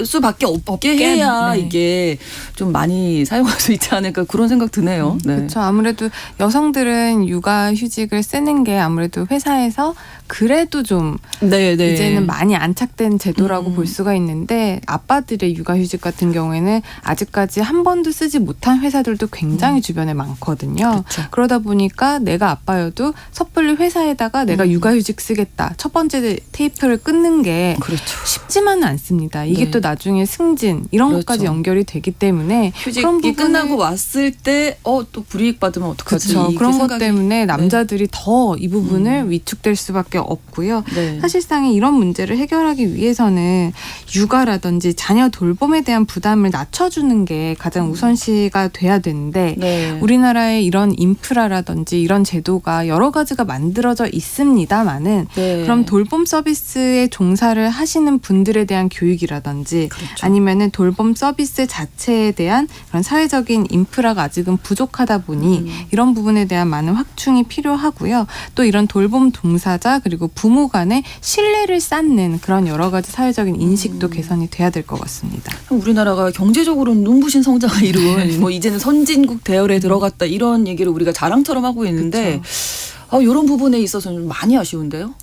수밖에 없게 해야 네. 이게 좀 많이 사용할 수 있지 않을까 그런 생각 드네요. 네. 그렇죠. 아무래도 여성들은 육아휴직을 쓰는 게 아무래도 회사에서 그래도 좀 네, 네. 이제는 많이 안착된 제도라고 볼 수가 있는데 아빠들의 육아휴직 같은 경우에는 아직까지 한 번도 쓰지 못한 회사들도 굉장히 주변에 많거든요. 그렇죠. 그러다 보니까 내가 아빠여도 섣불리 회사에다가 내가 육아휴직 쓰겠다. 첫 번째 테이프를 끊는 게 그렇죠. 쉽지만은 않습니다. 이게 네. 또 나중에 승진 이런 그렇죠. 것까지 연결이 되기 때문에 휴직이 그런 부분을- 끝나고 왔을 때 또 불이익 받으면 어떡하지? 그렇죠. 이게 그런 것 생각이- 때문에 남자들이 더 이 부분을 위축될 수밖에 없고요. 네. 사실상 이런 문제를 해결하기 위해서는 육아라든지 자녀 돌봄에 대한 부담을 낮춰주는 게 가장 우선시가 돼야 되는데 네. 우리나라에 이런 인프라라든지 이런 제도가 여러 가지가 만들어져 있습니다만은 네. 그럼 돌봄 서비스에 종사를 하시는 분들에 대한 교육이라든지 그렇죠. 아니면은 돌봄 서비스 자체에 대한 그런 사회적인 인프라가 아직은 부족하다 보니 이런 부분에 대한 많은 확충이 필요하고요. 또 이런 돌봄 동사자 그리고 부모 간의 신뢰를 쌓는 그런 여러 가지 사회적인 인식도 개선이 돼야 될 것 같습니다. 우리나라가 경제적으로 눈부신 성장을 이룬 뭐 이제는 선진국 대열에 들어갔다 이런 얘기를 우리가 자랑처럼 하고 있는데 이런 부분에 있어서는 좀 많이 아쉬운데요.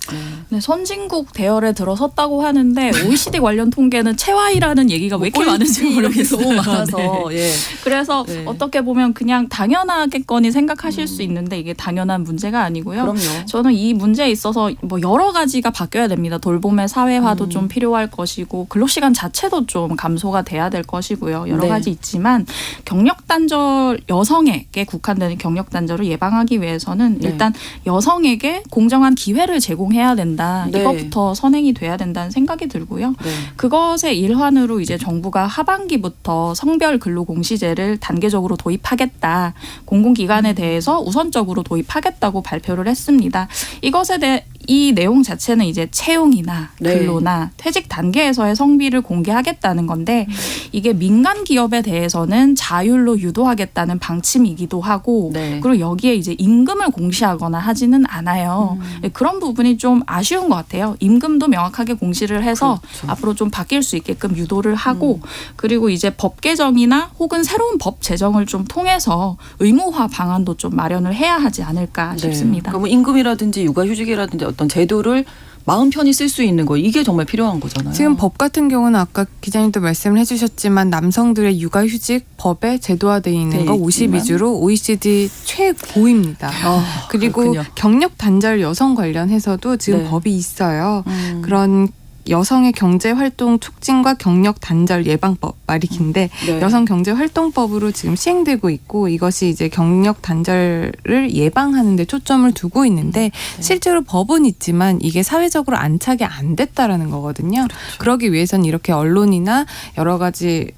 네, 선진국 대열에 들어섰다고 하는데 OECD 관련 통계는 최하위라는 얘기가 왜 이렇게 많은지 모르겠어요. 너무 많아서 네. 예. 그래서 네. 어떻게 보면 그냥 당연하겠거니 생각하실 수 있는데 이게 당연한 문제가 아니고요. 그럼요. 저는 이 문제에 있어서 뭐 여러 가지가 바뀌어야 됩니다. 돌봄의 사회화도 좀 필요할 것이고 근로시간 자체도 좀 감소가 돼야 될 것이고요. 여러 네. 가지 있지만 경력 단절 여성에게 국한되는 경력 단절을 예방하기 위해서는 네. 일단 여성에게 공정한 기회를 제공해야 된다. 네. 이것부터 선행이 돼야 된다는 생각이 들고요. 네. 그것의 일환으로 이제 정부가 하반기부터 성별 근로 공시제를 단계적으로 도입하겠다. 공공기관에 대해서 우선적으로 도입하겠다고 발표를 했습니다. 이것에 대해 이 내용 자체는 이제 채용이나 네. 근로나 퇴직 단계에서의 성비를 공개하겠다는 건데 이게 민간 기업에 대해서는 자율로 유도하겠다는 방침이기도 하고 네. 그리고 여기에 이제 임금을 공시하거나 하지는 않아요. 그런 부분이 좀 아쉬운 것 같아요. 임금도 명확하게 공시를 해서 그렇죠. 앞으로 좀 바뀔 수 있게끔 유도를 하고 그리고 이제 법 개정이나 혹은 새로운 법 제정을 좀 통해서 의무화 방안도 좀 마련을 해야 하지 않을까 싶습니다. 그러니까 뭐 임금이라든지 육아휴직이라든지 어떤 제도를 마음 편히 쓸 수 있는 거 이게 정말 필요한 거잖아요. 지금 법 같은 경우는 아까 기자님도 말씀을 해주셨지만 남성들의 육아휴직 법에 제도화되어 있는 거 돼 있지만. 52주로 OECD 최고입니다. 그리고 그렇군요. 경력 단절 여성 관련해서도 지금 네. 법이 있어요. 그런 여성의 경제활동 촉진과 경력 단절 예방법, 말이 긴데 네. 여성 경제활동법으로 지금 시행되고 있고 이것이 이제 경력 단절을 예방하는 데 초점을 두고 있는데 실제로 법은 있지만 이게 사회적으로 안착이 안 됐다라는 거거든요. 그러기 위해서는 이렇게 언론이나 여러 가지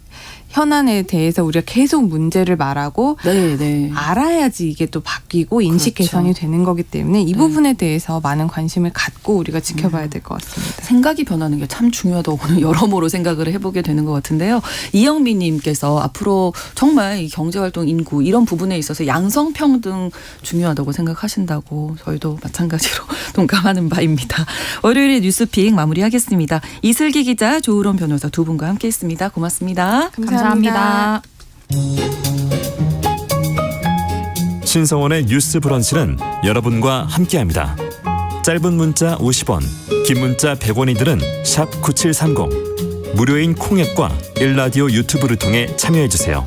현안에 대해서 우리가 계속 문제를 말하고 네, 네. 알아야지 이게 또 바뀌고 인식 그렇죠. 개선이 되는 거기 때문에 이 네. 부분에 대해서 많은 관심을 갖고 우리가 지켜봐야 될 것 같습니다. 생각이 변하는 게 참 중요하다고 오늘 여러모로 생각을 해보게 되는 것 같은데요. 이영미님께서 앞으로 정말 이 경제활동 인구 이런 부분에 있어서 양성평등 중요하다고 생각하신다고 저희도 마찬가지로 동감하는 바입니다. 월요일에 뉴스픽 마무리하겠습니다. 이슬기 기자, 조으론 변호사 두 분과 함께했습니다. 고맙습니다. 감사합니다. 신성원의 뉴스 브런치는 여러분과 함께합니다. 짧은 문자 50원, 긴 문자 100원이들은 샵 9730. 무료인 콩앱과 일라디오 유튜브를 통해 참여해주세요.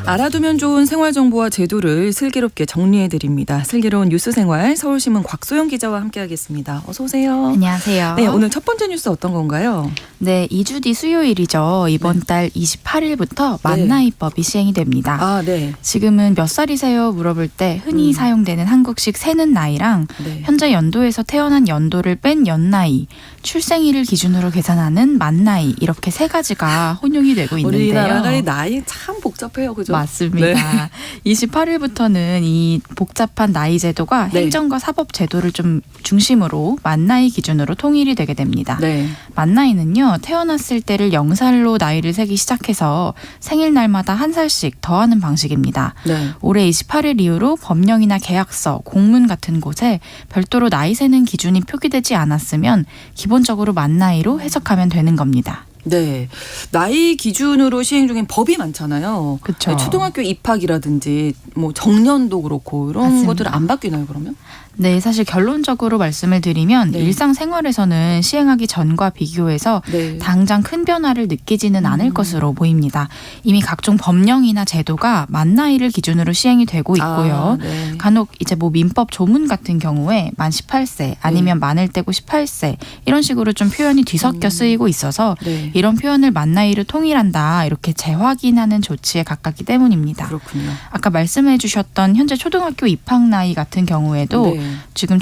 알아두면 좋은 생활정보와 제도를 슬기롭게 정리해드립니다. 슬기로운 뉴스생활 서울신문 곽소영 기자와 함께하겠습니다. 어서 오세요. 안녕하세요. 네, 오늘 첫 번째 뉴스 어떤 건가요? 네, 2주 뒤 수요일이죠. 이번 달 28일부터 만나이법이 시행이 됩니다. 아, 네. 지금은 몇 살이세요? 물어볼 때 흔히 사용되는 한국식 세는 나이랑 네. 현재 연도에서 태어난 연도를 뺀 연나이, 출생일을 기준으로 계산하는 만나이 이렇게 세 가지가 혼용이 되고 있는데요. 우리나라의 나이 참 복잡해요. 그죠? 맞습니다. 28일부터는 이 복잡한 나이 제도가 네. 행정과 사법 제도를 좀 중심으로 만나이 기준으로 통일이 되게 됩니다. 네. 만나이는요, 태어났을 때를 0살로 나이를 세기 시작해서 생일날마다 한 살씩 더하는 방식입니다. 네. 올해 28일 이후로 법령이나 계약서, 공문 같은 곳에 별도로 나이 세는 기준이 표기되지 않았으면 기본적으로 만나이로 해석하면 되는 겁니다. 네. 나이 기준으로 시행 중인 법이 많잖아요. 그쵸. 네, 초등학교 입학이라든지 뭐 정년도 그렇고 이런 맞습니다. 것들은 안 바뀌나요, 그러면? 네, 사실 결론적으로 말씀을 드리면 네. 일상생활에서는 시행하기 전과 비교해서 네. 당장 큰 변화를 느끼지는 않을 것으로 보입니다. 이미 각종 법령이나 제도가 만 나이를 기준으로 시행이 되고 있고요. 아, 네. 간혹 이제 뭐 민법 조문 같은 경우에 만 18세 아니면 만을 떼고 18세 이런 식으로 좀 표현이 뒤섞여 쓰이고 있어서 네. 이런 표현을 만 나이로 통일한다 이렇게 재확인하는 조치에 가깝기 때문입니다. 그렇군요. 아까 말씀해 주셨던 현재 초등학교 입학 나이 같은 경우에도 네. 지금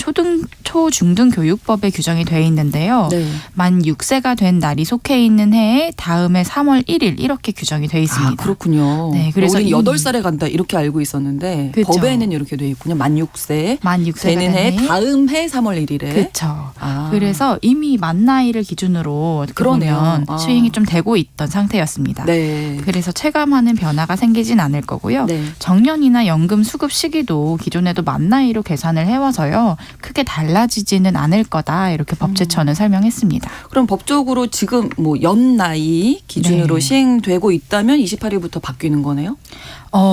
초중등교육법에 규정이 되어 있는데요. 네. 만 6세가 된 날이 속해 있는 해에 다음해 3월 1일 이렇게 규정이 되어 있습니다. 아, 그렇군요. 네, 그래서 우리는 이미- 8살에 간다 이렇게 알고 있었는데 그쵸. 법에는 이렇게 돼 있군요. 만 6세 만 6세가 되는 해 해. 다음 해 3월 1일에. 그렇죠. 아. 그래서 이미 만 나이를 기준으로 어떻게 그러네요. 보면 아. 시행이 좀 되고 있던 상태였습니다. 네. 그래서 체감하는 변화가 생기진 않을 거고요. 네. 정년이나 연금 수급 시기도 기존에도 만 나이로 계산을 해와서요. 크게 달라지지는 않을 거다 이렇게 법제처는 설명했습니다. 그럼 법적으로 지금 뭐 연나이 기준으로 네. 시행되고 있다면 28일부터 바뀌는 거네요?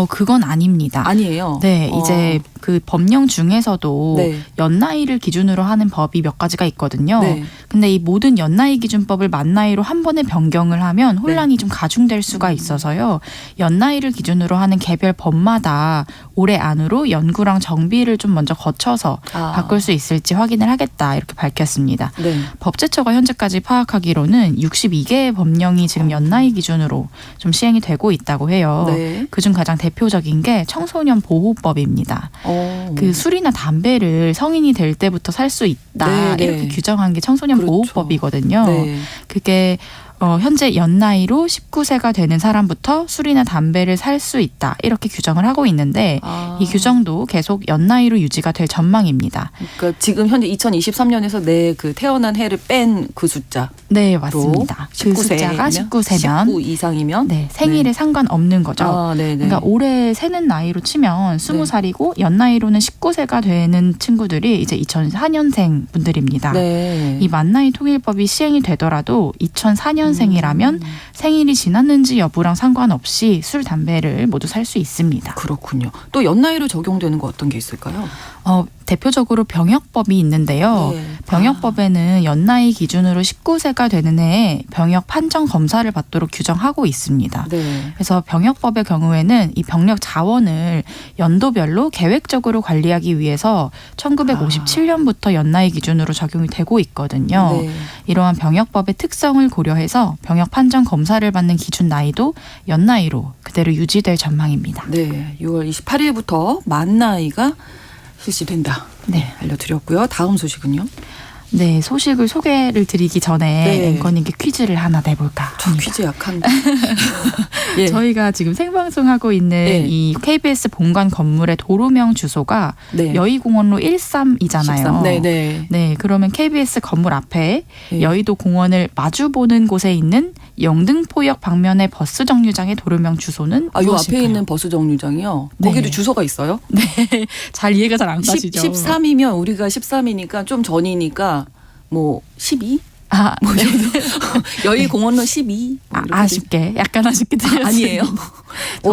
그건 아닙니다. 아니에요. 네, 이제 그 법령 중에서도 네. 연나이를 기준으로 하는 법이 몇 가지가 있거든요. 네. 근데 이 모든 연나이 기준법을 만나이로 한 번에 변경을 하면 혼란이 좀 가중될 수가 있어서요. 연나이를 기준으로 하는 개별 법마다 올해 안으로 연구랑 정비를 좀 먼저 거쳐서 아. 바꿀 수 있을지 확인을 하겠다 이렇게 밝혔습니다. 네. 법제처가 현재까지 파악하기로는 62개의 법령이 지금 연나이 기준으로 좀 시행이 되고 있다고 해요. 네. 그중 가장 대표적인 게 청소년 보호법입니다. 그 술이나 담배를 성인이 될 때부터 살 수 있다 네, 네. 이렇게 규정한 게 청소년 그렇죠. 보호법이거든요. 네. 그게 현재 연나이로 19세가 되는 사람부터 술이나 담배를 살 수 있다. 이렇게 규정을 하고 있는데 이 규정도 계속 연나이로 유지가 될 전망입니다. 그러니까 지금 현재 2023년에서 내 그 태어난 해를 뺀 그 숫자. 네, 맞습니다. 그 숫자가 19세면 19 이상이면 네, 생일에 상관없는 거죠. 아, 네네. 그러니까 올해 세는 나이로 치면 20살이고 연나이로는 19세가 되는 친구들이 이제 2004년생 분들입니다. 네. 이 만나이 통일법이 시행이 되더라도 2004년생이라면 생일이 지났는지 여부랑 상관없이 술, 담배를 모두 살 수 있습니다. 그렇군요. 또 연나이로 적용되는 거 어떤 게 있을까요? 대표적으로 병역법이 있는데요. 네. 병역법에는 연나이 기준으로 19세가 되는 해에 병역 판정 검사를 받도록 규정하고 있습니다. 네. 그래서 병역법의 경우에는 이 병력 자원을 연도별로 계획적으로 관리하기 위해서 1957년부터 연나이 기준으로 적용이 되고 있거든요. 네. 이러한 병역법의 특성을 고려해서 병역 판정 검사를 받는 기준 나이도 연나이로 그대로 유지될 전망입니다. 네. 6월 28일부터 만 나이가 실시된다. 네. 알려드렸고요. 다음 소식은요? 네, 소식을 소개를 드리기 전에 네. 앵커님께 퀴즈를 하나 내볼까 저 합니다. 퀴즈 약한데. 예. 저희가 지금 생방송하고 있는 네. 이 KBS 본관 건물의 도로명 주소가 네. 여의공원로 13이잖아요. 13. 네네. 네, 그러면 KBS 건물 앞에 네. 여의도 공원을 마주보는 곳에 있는 영등포역 방면의 버스 정류장의 도로명 주소는 아, 요 무엇일까요? 앞에 있는 버스 정류장이요? 네. 거기도 주소가 있어요? 잘 이해가 잘 안 가시죠? 13이면 우리가 13이니까 좀 전이니까 뭐 12? 아, 뭐 이 정도. 여의공원로 12. 뭐 이렇게 아쉽게 약간 아쉽게 들렸어요. 아니에요.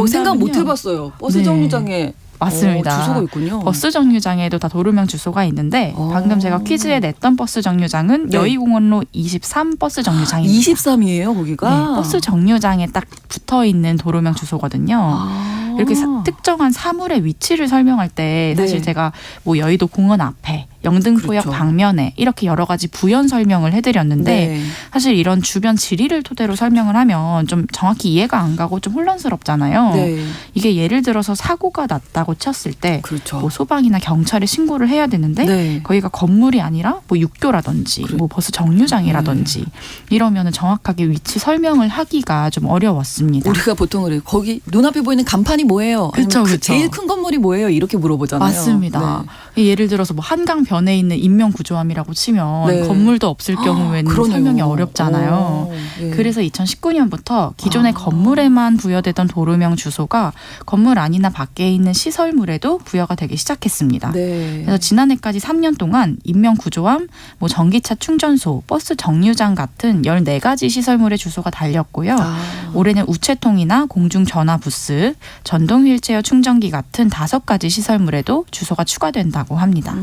생각 못 해봤어요. 버스 네. 정류장에 맞습니다. 주소가 있군요. 버스 정류장에도 다 도로명 주소가 있는데 방금 제가 퀴즈에 냈던 버스 정류장은 네. 여의공원로 23 버스 정류장입니다. 23이에요, 거기가. 네, 버스 정류장에 딱 붙어 있는 도로명 주소거든요. 아. 이렇게 특정한 사물의 위치를 설명할 때 사실 네. 제가 뭐 여의도 공원 앞에 영등포역 그렇죠. 방면에 이렇게 여러 가지 부연 설명을 해드렸는데 네. 사실 이런 주변 지리를 토대로 설명을 하면 좀 정확히 이해가 안 가고 좀 혼란스럽잖아요. 네. 이게 예를 들어서 사고가 났다고 쳤을 때 그렇죠. 뭐 소방이나 경찰에 신고를 해야 되는데 네. 거기가 건물이 아니라 뭐 육교라든지 그래. 뭐 버스 정류장이라든지 이러면은 정확하게 위치 설명을 하기가 좀 어려웠습니다. 우리가 보통 그래요. 거기 눈앞에 보이는 간판이 뭐예요? 아니면 그쵸, 그 그쵸. 제일 큰 건물이 뭐예요? 이렇게 물어보잖아요. 맞습니다. 네. 예를 들어서 뭐 한강 변에 있는 인명구조함이라고 치면 네. 건물도 없을 경우에는 그러네요. 설명이 어렵잖아요. 오, 네. 그래서 2019년부터 기존의 건물에만 부여되던 도로명 주소가 건물 안이나 밖에 있는 시설물에도 부여가 되기 시작했습니다. 네. 그래서 지난해까지 3년 동안 인명구조함, 뭐 전기차 충전소, 버스 정류장 같은 14가지 시설물의 주소가 달렸고요. 올해는 우체통이나 공중전화 부스, 전동 휠체어 충전기 같은 5가지 시설물에도 주소가 추가된다고 합니다.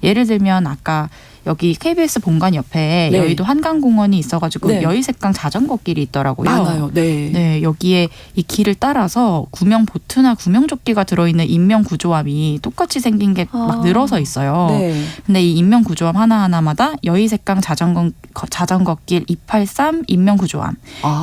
예를 들면 아까 여기 KBS 본관 옆에 네. 여의도 한강공원이 있어가지고 네. 여의색강 자전거길이 있더라고요. 많아요. 네. 네, 여기에 이 길을 따라서 구명 보트나 구명조끼가 들어있는 인명구조함이 똑같이 생긴 게 막 늘어서 있어요. 네. 근데 이 인명구조함 하나하나마다 여의색강 자전거길 283 인명구조함,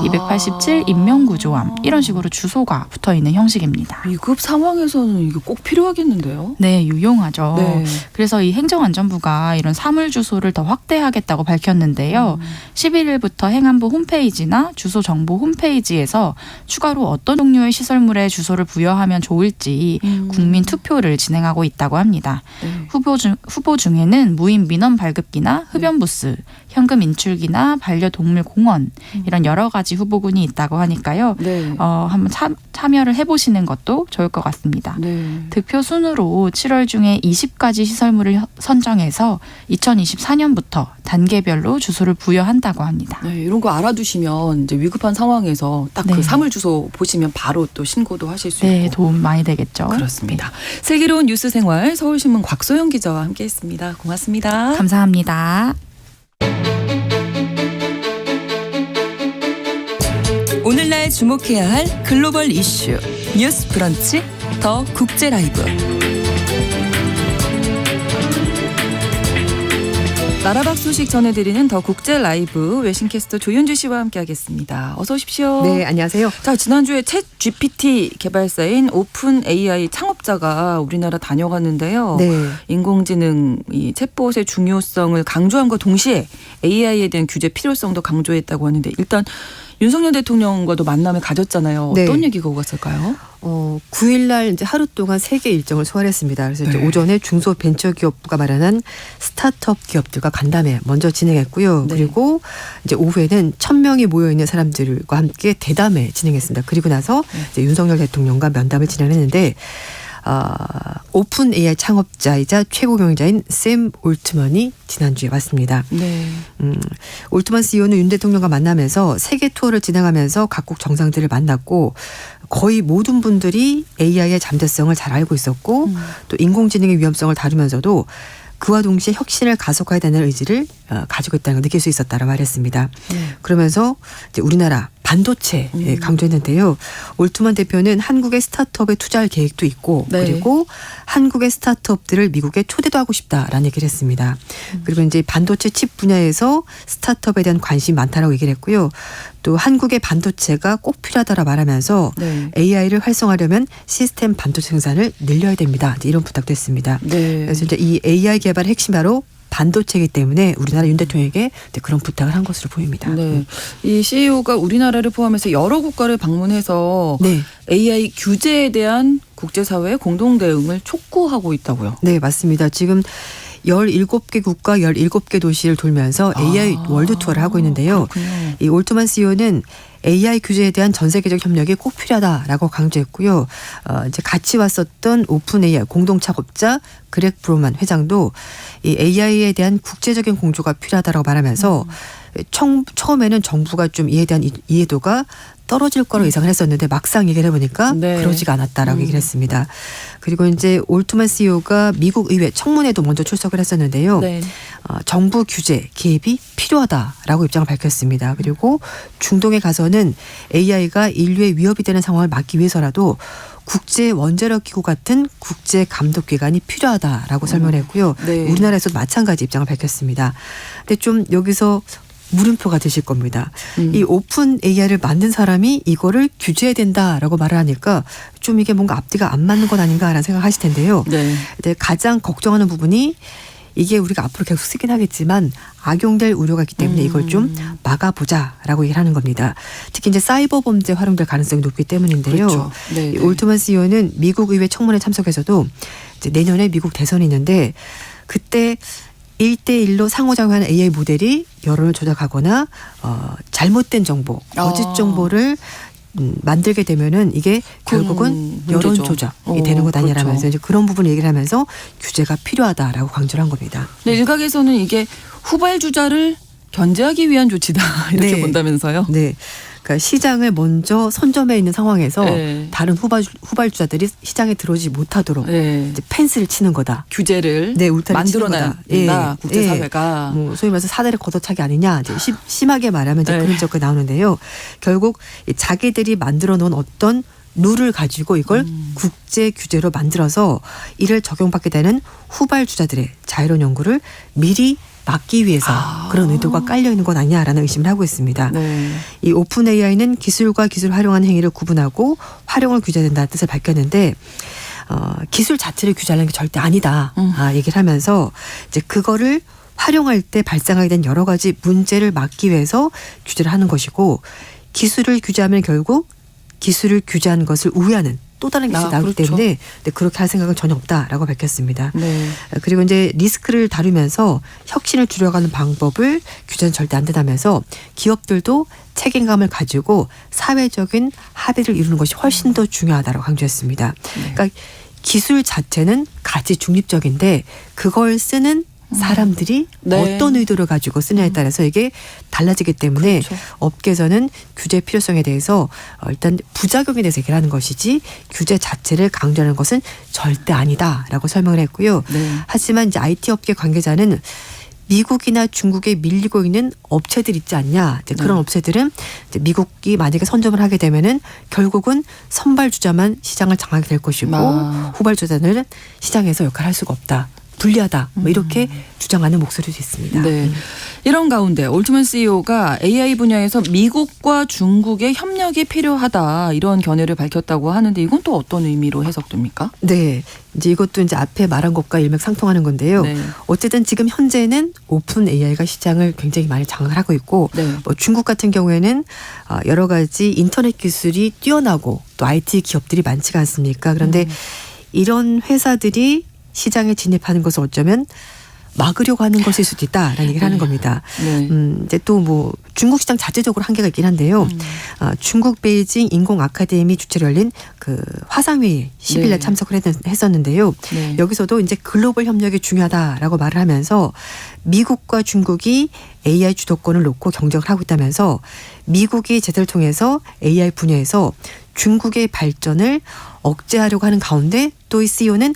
287 인명구조함 이런 식으로 주소가 붙어있는 형식입니다. 위급 상황에서는 이게 꼭 필요하겠는데요? 네, 유용하죠. 네. 그래서 이 행정안전부가 이런 사물 주소를 더 확대하겠다고 밝혔는데요. 11일부터 행안부 홈페이지나 주소 정보 홈페이지에서 추가로 어떤 종류의 시설물에 주소를 부여하면 좋을지 국민 투표를 진행하고 있다고 합니다. 네. 후보 중에는 무인 민원 발급기나 흡연 부스, 현금 인출기나 반려동물 공원 이런 여러 가지 후보군이 있다고 하니까요. 네. 한번 참여를 해보시는 것도 좋을 것 같습니다. 네. 득표 순으로 7월 중에 20가지 시설물을 선정해서 2024년부터 단계별로 주소를 부여한다고 합니다. 네, 이런 거 알아두시면 이제 위급한 상황에서 딱 그 네. 사물 주소 보시면 바로 또 신고도 하실 수 네, 있고. 도움 많이 되겠죠. 그렇습니다. 슬기로운 뉴스 생활 서울신문 곽소영 기자와 함께했습니다. 고맙습니다. 네, 감사합니다. 오늘날 주목해야 할 글로벌 이슈 뉴스 브런치 더 국제 라이브. 나라박 소식 전해드리는 더 국제 라이브 외신캐스터 조윤주 씨와 함께하겠습니다. 어서 오십시오. 네, 안녕하세요. 자, 지난주에 챗 GPT 개발사인 오픈 AI 창업자가 우리나라 다녀갔는데요. 네. 인공지능 이 챗봇의 중요성을 강조함과 동시에 AI에 대한 규제 필요성도 강조했다고 하는데 일단 윤석열 대통령과도 만남을 가졌잖아요. 네. 어떤 얘기가 오갔을까요? 9일날 이제 하루 동안 3개 일정을 소화했습니다. 그래서 이제 네. 오전에 중소벤처기업부가 마련한 스타트업 기업들과 간담회 먼저 진행했고요. 네. 그리고 이제 오후에는 1,000명이 모여 있는 사람들과 함께 대담회 진행했습니다. 그리고 나서 이제 윤석열 대통령과 면담을 진행했는데. 오픈 AI 창업자이자 최고 경영자인 샘 올트먼이 지난주에 왔습니다. 네. 올트먼 CEO는 윤 대통령과 만나면서 세계 투어를 진행하면서 각국 정상들을 만났고 거의 모든 분들이 AI의 잠재성을 잘 알고 있었고 또 인공지능의 위험성을 다루면서도 그와 동시에 혁신을 가속화해야 되는 의지를 가지고 있다는 걸 느낄 수 있었다고 말했습니다. 그러면서 이제 우리나라 반도체 강조했는데요. 올트먼 대표는 한국의 스타트업에 투자할 계획도 있고 네. 그리고 한국의 스타트업들을 미국에 초대도 하고 싶다라는 얘기를 했습니다. 그리고 이제 반도체 칩 분야에서 스타트업에 대한 관심이 많다라고 얘기를 했고요. 또 한국의 반도체가 꼭 필요하다라고 말하면서 네. AI를 활성화하려면 시스템 반도체 생산을 늘려야 됩니다. 이제 이런 부탁도 했습니다. 네. 그래서 이제 이 AI 개발의 핵심 바로 반도체이기 때문에 우리나라 윤 대통령에게 그런 부탁을 한 것으로 보입니다. 네. 이 CEO가 우리나라를 포함해서 여러 국가를 방문해서 네. AI 규제에 대한 국제사회의 공동 대응을 촉구하고 있다고요. 네, 맞습니다. 지금 17개 국가 17개 도시를 돌면서 AI 월드 투어를 하고 있는데요. 그렇군요. 이 올트먼 CEO는 AI 규제에 대한 전 세계적 협력이 꼭 필요하다라고 강조했고요. 이제 같이 왔었던 오픈 AI 공동 창업자 그렉 브로만 회장도 이 AI에 대한 국제적인 공조가 필요하다라고 말하면서 처음에는 정부가 좀 이에 대한 이해도가 떨어질 거로 예상을 했었는데 막상 얘기를 해보니까 네. 그러지가 않았다라고 얘기를 했습니다. 그리고 이제 올트먼 CEO가 미국 의회 청문회도 먼저 출석을 했었는데요. 네. 정부 규제 개입이 필요하다라고 입장을 밝혔습니다. 그리고 중동에 가서는 AI가 인류의 위협이 되는 상황을 막기 위해서라도 국제 원자력 기구 같은 국제 감독 기관이 필요하다라고 설명했고요. 네. 우리나라에서도 마찬가지 입장을 밝혔습니다. 근데 좀 여기서 물음표가 되실 겁니다. 이 오픈 AI를 만든 사람이 이거를 규제해야 된다라고 말을 하니까 좀 이게 뭔가 앞뒤가 안 맞는 것 아닌가라는 생각하실 텐데요. 네. 근데 가장 걱정하는 부분이 이게 우리가 앞으로 계속 쓰긴 하겠지만 악용될 우려가 있기 때문에 이걸 좀 막아보자라고 얘기를 하는 겁니다. 특히 이제 사이버 범죄 활용될 가능성이 높기 때문인데요. 그렇죠. 네, 네. 올트먼 CEO는 미국 의회 청문회 참석해서도 이제 내년에 미국 대선이 있는데 그때 1대1로 상호작용하는 AI 모델이 여론을 조작하거나 잘못된 정보, 거짓 정보를 만들게 되면은 이게 결국은 여론 문제죠. 조작이 되는 것 아니라면서 그렇죠. 이제 그런 부분을 얘기를 하면서 규제가 필요하다라고 강조를 한 겁니다. 네, 일각에서는 이게 후발주자를 견제하기 위한 조치다 이렇게 네. 본다면서요. 네. 그러니까 시장을 먼저 선점해 있는 상황에서 네. 다른 후발주자들이 시장에 들어오지 못하도록 네. 이제 펜스를 치는 거다. 규제를 네, 울타리 만들어낸다. 치는 거다. 국제사회가. 뭐 소위 말해서 사다리 걷어차기 아니냐. 이제 심하게 말하면 이제 네. 그런 적이 나오는데요. 결국 이 자기들이 만들어 놓은 어떤 룰을 가지고 이걸 국제 규제로 만들어서 이를 적용받게 되는 후발주자들의 자유로운 연구를 미리 막기 위해서 그런 의도가 깔려 있는 건 아니냐라는 의심을 하고 있습니다. 네. 이 오픈 AI는 기술과 기술을 활용하는 행위를 구분하고 활용을 규제된다는 뜻을 밝혔는데 기술 자체를 규제하는 게 절대 아니다. 얘기를 하면서 이제 그거를 활용할 때 발생하게 된 여러 가지 문제를 막기 위해서 규제를 하는 것이고 기술을 규제하면 결국 기술을 규제한 것을 우회하는 또 다른 기술이 나오기 그렇죠. 때문에 그렇게 할 생각은 전혀 없다라고 밝혔습니다. 네. 그리고 이제 리스크를 다루면서 혁신을 줄여가는 방법을 규제는 절대 안 된다면서 기업들도 책임감을 가지고 사회적인 합의를 이루는 것이 훨씬 더 중요하다고 강조했습니다. 그러니까 기술 자체는 가치 중립적인데 그걸 쓰는 사람들이 네. 어떤 의도를 가지고 쓰냐에 따라서 이게 달라지기 때문에 그렇죠. 업계에서는 규제 필요성에 대해서 일단 부작용에 대해서 얘기를 하는 것이지 규제 자체를 강조하는 것은 절대 아니다라고 설명을 했고요. 네. 하지만 이제 IT 업계 관계자는 미국이나 중국에 밀리고 있는 업체들 있지 않냐. 이제 그런 업체들은 이제 미국이 만약에 선점을 하게 되면은 결국은 선발주자만 시장을 장악하게 될 것이고 후발주자들은 시장에서 역할을 할 수가 없다. 불리하다. 뭐 이렇게 주장하는 목소리도 있습니다. 네. 이런 가운데 올트만 CEO가 AI 분야에서 미국과 중국의 협력이 필요하다 이런 견해를 밝혔다고 하는데 이건 또 어떤 의미로 해석됩니까? 네. 이제 이것도 이제 앞에 말한 것과 일맥상통하는 건데요. 네. 어쨌든 지금 현재는 오픈 AI가 시장을 굉장히 많이 장악을 하고 있고 네. 뭐 중국 같은 경우에는 여러 가지 인터넷 기술이 뛰어나고 또 IT 기업들이 많지가 않습니까? 그런데 이런 회사들이 시장에 진입하는 것을 어쩌면 막으려고 하는 것일 수도 있다라는 얘기를 하는 겁니다. 네. 이제 또 뭐 중국 시장 자체적으로 한계가 있긴 한데요. 중국 베이징 인공 아카데미 주최로 열린 그 화상회의 10일날 네. 참석을 했었는데요. 네. 여기서도 이제 글로벌 협력이 중요하다라고 말을 하면서 미국과 중국이 AI 주도권을 놓고 경쟁을 하고 있다면서 미국이 제재를 통해서 AI 분야에서 중국의 발전을 억제하려고 하는 가운데 또 이 CEO는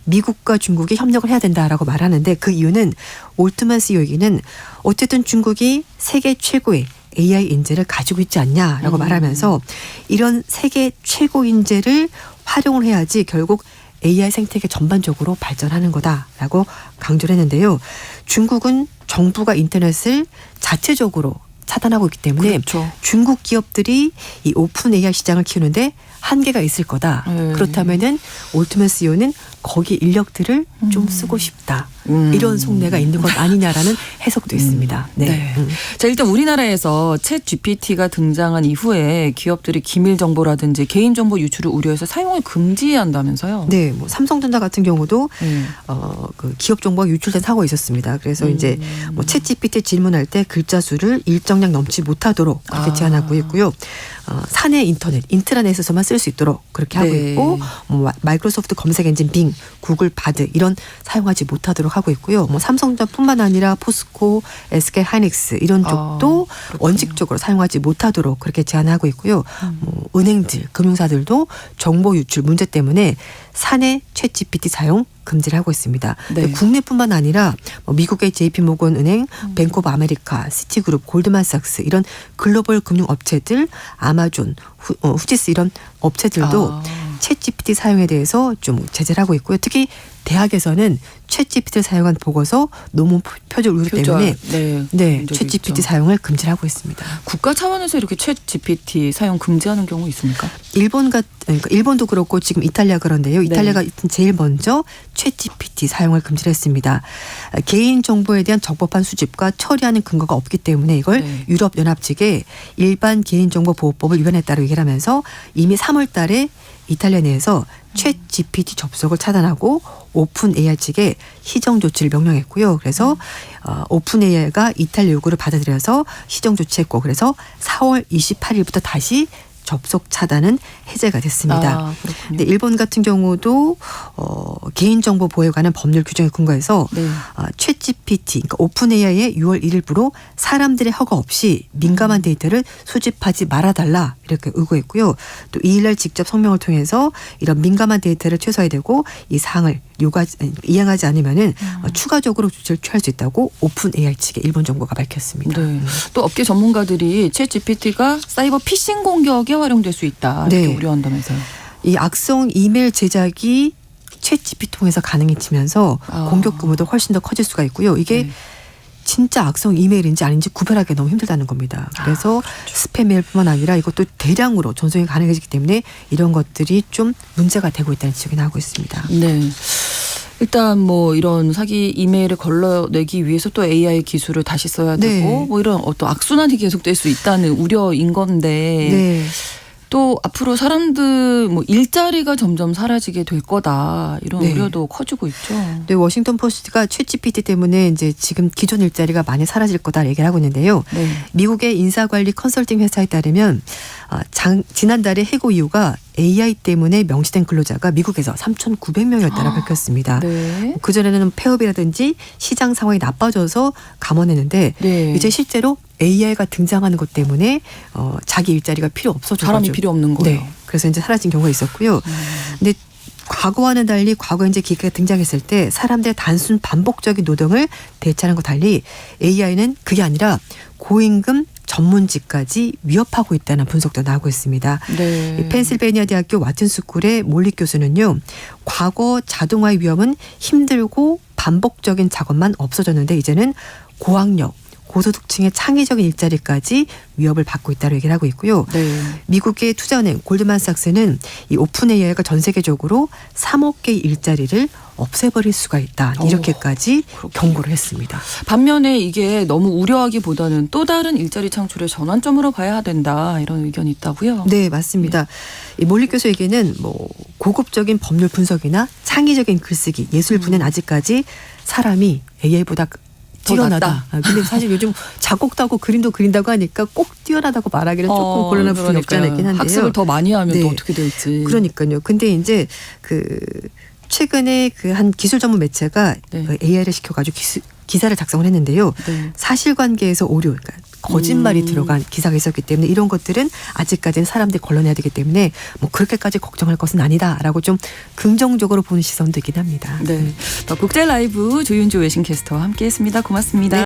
미국과 중국이 협력을 해야 된다라고 말하는데 그 이유는 올트만 CEO에게는 어쨌든 중국이 세계 최고의 AI 인재를 가지고 있지 않냐라고 말하면서 이런 세계 최고 인재를 활용을 해야지 결국 AI 생태계 전반적으로 발전하는 거다라고 강조를 했는데요. 중국은 정부가 인터넷을 자체적으로 차단하고 있기 때문에 그렇죠. 중국 기업들이 이 오픈 AI 시장을 키우는데 한계가 있을 거다. 네. 그렇다면은 올트만 CEO는 거기 인력들을 좀 쓰고 싶다. 이런 속내가 있는 것 아니냐라는 해석도 있습니다. 네. 네. 자, 일단 우리나라에서 챗 GPT가 등장한 이후에 기업들이 기밀 정보라든지 개인 정보 유출을 우려해서 사용을 금지한다면서요? 네, 뭐 삼성전자 같은 경우도 네. 그 기업 정보가 유출된 사고가 있었습니다. 그래서 이제 뭐 챗 GPT 질문할 때 글자 수를 일정량 넘지 못하도록 그렇게 제한하고 있고요. 사내 인트라넷에서만 쓸 수 있도록 그렇게 하고 네. 있고, 뭐 마이크로소프트 검색 엔진 빙, 구글 바드 이런 사용하지 못하도록 하고 있고요. 뭐 삼성전자뿐만 아니라 포스코, SK 하이닉스 이런 쪽도 원칙적으로 사용하지 못하도록 그렇게 제한하고 있고요. 뭐 은행들, 금융사들도 정보 유출 문제 때문에 사내 챗 GPT 사용 금지를 하고 있습니다. 네. 국내뿐만 아니라 뭐 미국의 JP모건 은행, 뱅크 오브 아메리카, 시티그룹, 골드만삭스 이런 글로벌 금융 업체들, 아마존, 후지스 이런 업체들도 챗 GPT 사용에 대해서 좀 제재를 하고 있고요. 특히 대학에서는 챗 GPT를 사용한 보고서 논문 표절 우려 때문에 네, 챗 GPT 사용을 금지를 하고 있습니다. 국가 차원에서 이렇게 챗 GPT 사용 금지하는 경우 있습니까? 그러니까 일본도 그렇고 지금 이탈리아 그런데요. 이탈리아가 제일 먼저 챗 GPT 사용을 금지를 했습니다. 개인 정보에 대한 적법한 수집과 처리하는 근거가 없기 때문에 이걸 유럽 연합 측에 일반 개인정보보호법을 위반했다고 얘기를 하면서 이미 3월 달에 이탈리아 내에서 챗 GPT 접속을 차단하고 오픈 AI 측에 시정 조치를 명령했고요. 그래서 오픈 AI가 이탈리아 요구를 받아들여서 시정 조치했고 그래서 4월 28일부터 다시 접속 차단은 해제가 됐습니다. 근데 일본 같은 경우도 개인정보 보호에 관한 법률 규정에 근거해서 챗 GPT, 그러니까 오픈 AI의 6월 1일부로 사람들의 허가 없이 민감한 데이터를 수집하지 말아달라 이렇게 의거했고요. 또 2일날 직접 성명을 통해서 이런 민감한 데이터를 최소화해야 되고 이 사항을 이행하지 않으면은 추가적으로 조치를 취할 수 있다고 오픈 AI 측의 일본 정부가 밝혔습니다. 네. 또 업계 전문가들이 챗 GPT가 사이버 피싱 공격에 활용될 수 있다 이렇게 우려한다면서요. 이 악성 이메일 제작이 챗 GPT 통해서 가능해지면서 공격 규모도 훨씬 더 커질 수가 있고요. 이게 진짜 악성 이메일인지 아닌지 구별하기 너무 힘들다는 겁니다. 그래서 스팸 메일뿐만 아니라 이것도 대량으로 전송이 가능해지기 때문에 이런 것들이 좀 문제가 되고 있다는 지적이 나오고 있습니다. 네. 일단 뭐 이런 사기 이메일을 걸러내기 위해서 또 AI 기술을 다시 써야 되고 뭐 이런 어떤 악순환이 계속될 수 있다는 우려인 건데 또 앞으로 사람들 뭐 일자리가 점점 사라지게 될 거다 이런 우려도 커지고 있죠. 네, 워싱턴 포스트가 챗 GPT 때문에 이제 지금 기존 일자리가 많이 사라질 거다 얘기를 하고 있는데요. 미국의 인사관리 컨설팅 회사에 따르면 지난달에 해고 이유가 AI 때문에 명시된 근로자가 미국에서 3,900명이었다고 밝혔습니다. 그전에는 폐업이라든지 시장 상황이 나빠져서 감원했는데 이제 실제로 AI가 등장하는 것 때문에 자기 일자리가 필요 없어져가지고 사람이 필요 없는 거예요. 그래서 이제 사라진 경우가 있었고요. 근데 과거와는 달리 과거 이제 기계가 등장했을 때 사람들의 단순 반복적인 노동을 대체하는 것 달리 AI는 그게 아니라 고임금 전문직까지 위협하고 있다는 분석도 나오고 있습니다. 네. 이 펜실베니아 대학교 와튼스쿨의 몰릭 교수는요. 과거 자동화의 위험은 힘들고 반복적인 작업만 없어졌는데 이제는 고학력, 고소득층의 창의적인 일자리까지 위협을 받고 있다고 얘기를 하고 있고요. 네. 미국의 투자은행 골드만삭스는 이 오픈 AI가 전 세계적으로 3억 개의 일자리를 없애버릴 수가 있다. 이렇게까지 경고를 했습니다. 반면에 이게 너무 우려하기보다는 또 다른 일자리 창출의 전환점으로 봐야 된다. 이런 의견이 있다고요. 네, 맞습니다. 이 몰릭 교수에게는 뭐 고급적인 법률 분석이나 창의적인 글쓰기, 예술 분야는 아직까지 사람이 AI보다 뛰어나다. 근데 사실 요즘 작곡도 하고 그림도 그린다고 하니까 꼭 뛰어나다고 말하기는 조금 곤란한 부분이 없지 않아 있긴 한데요. 학습을 더 많이 하면 네. 또 어떻게 될지. 그러니까요. 근데 이제 최근에 한 기술 전문 매체가 네. AI를 시켜가지고 기사를 작성을 했는데요. 네. 사실관계에서 오류, 그러니까 거짓말이 들어간 기사가 있었기 때문에 이런 것들은 아직까지는 사람들이 걸러내야 되기 때문에 뭐 그렇게까지 걱정할 것은 아니다라고 좀 긍정적으로 보는 시선도 있긴 합니다. 네. 국제 라이브 조윤주 외신캐스터와 함께했습니다. 고맙습니다. 네.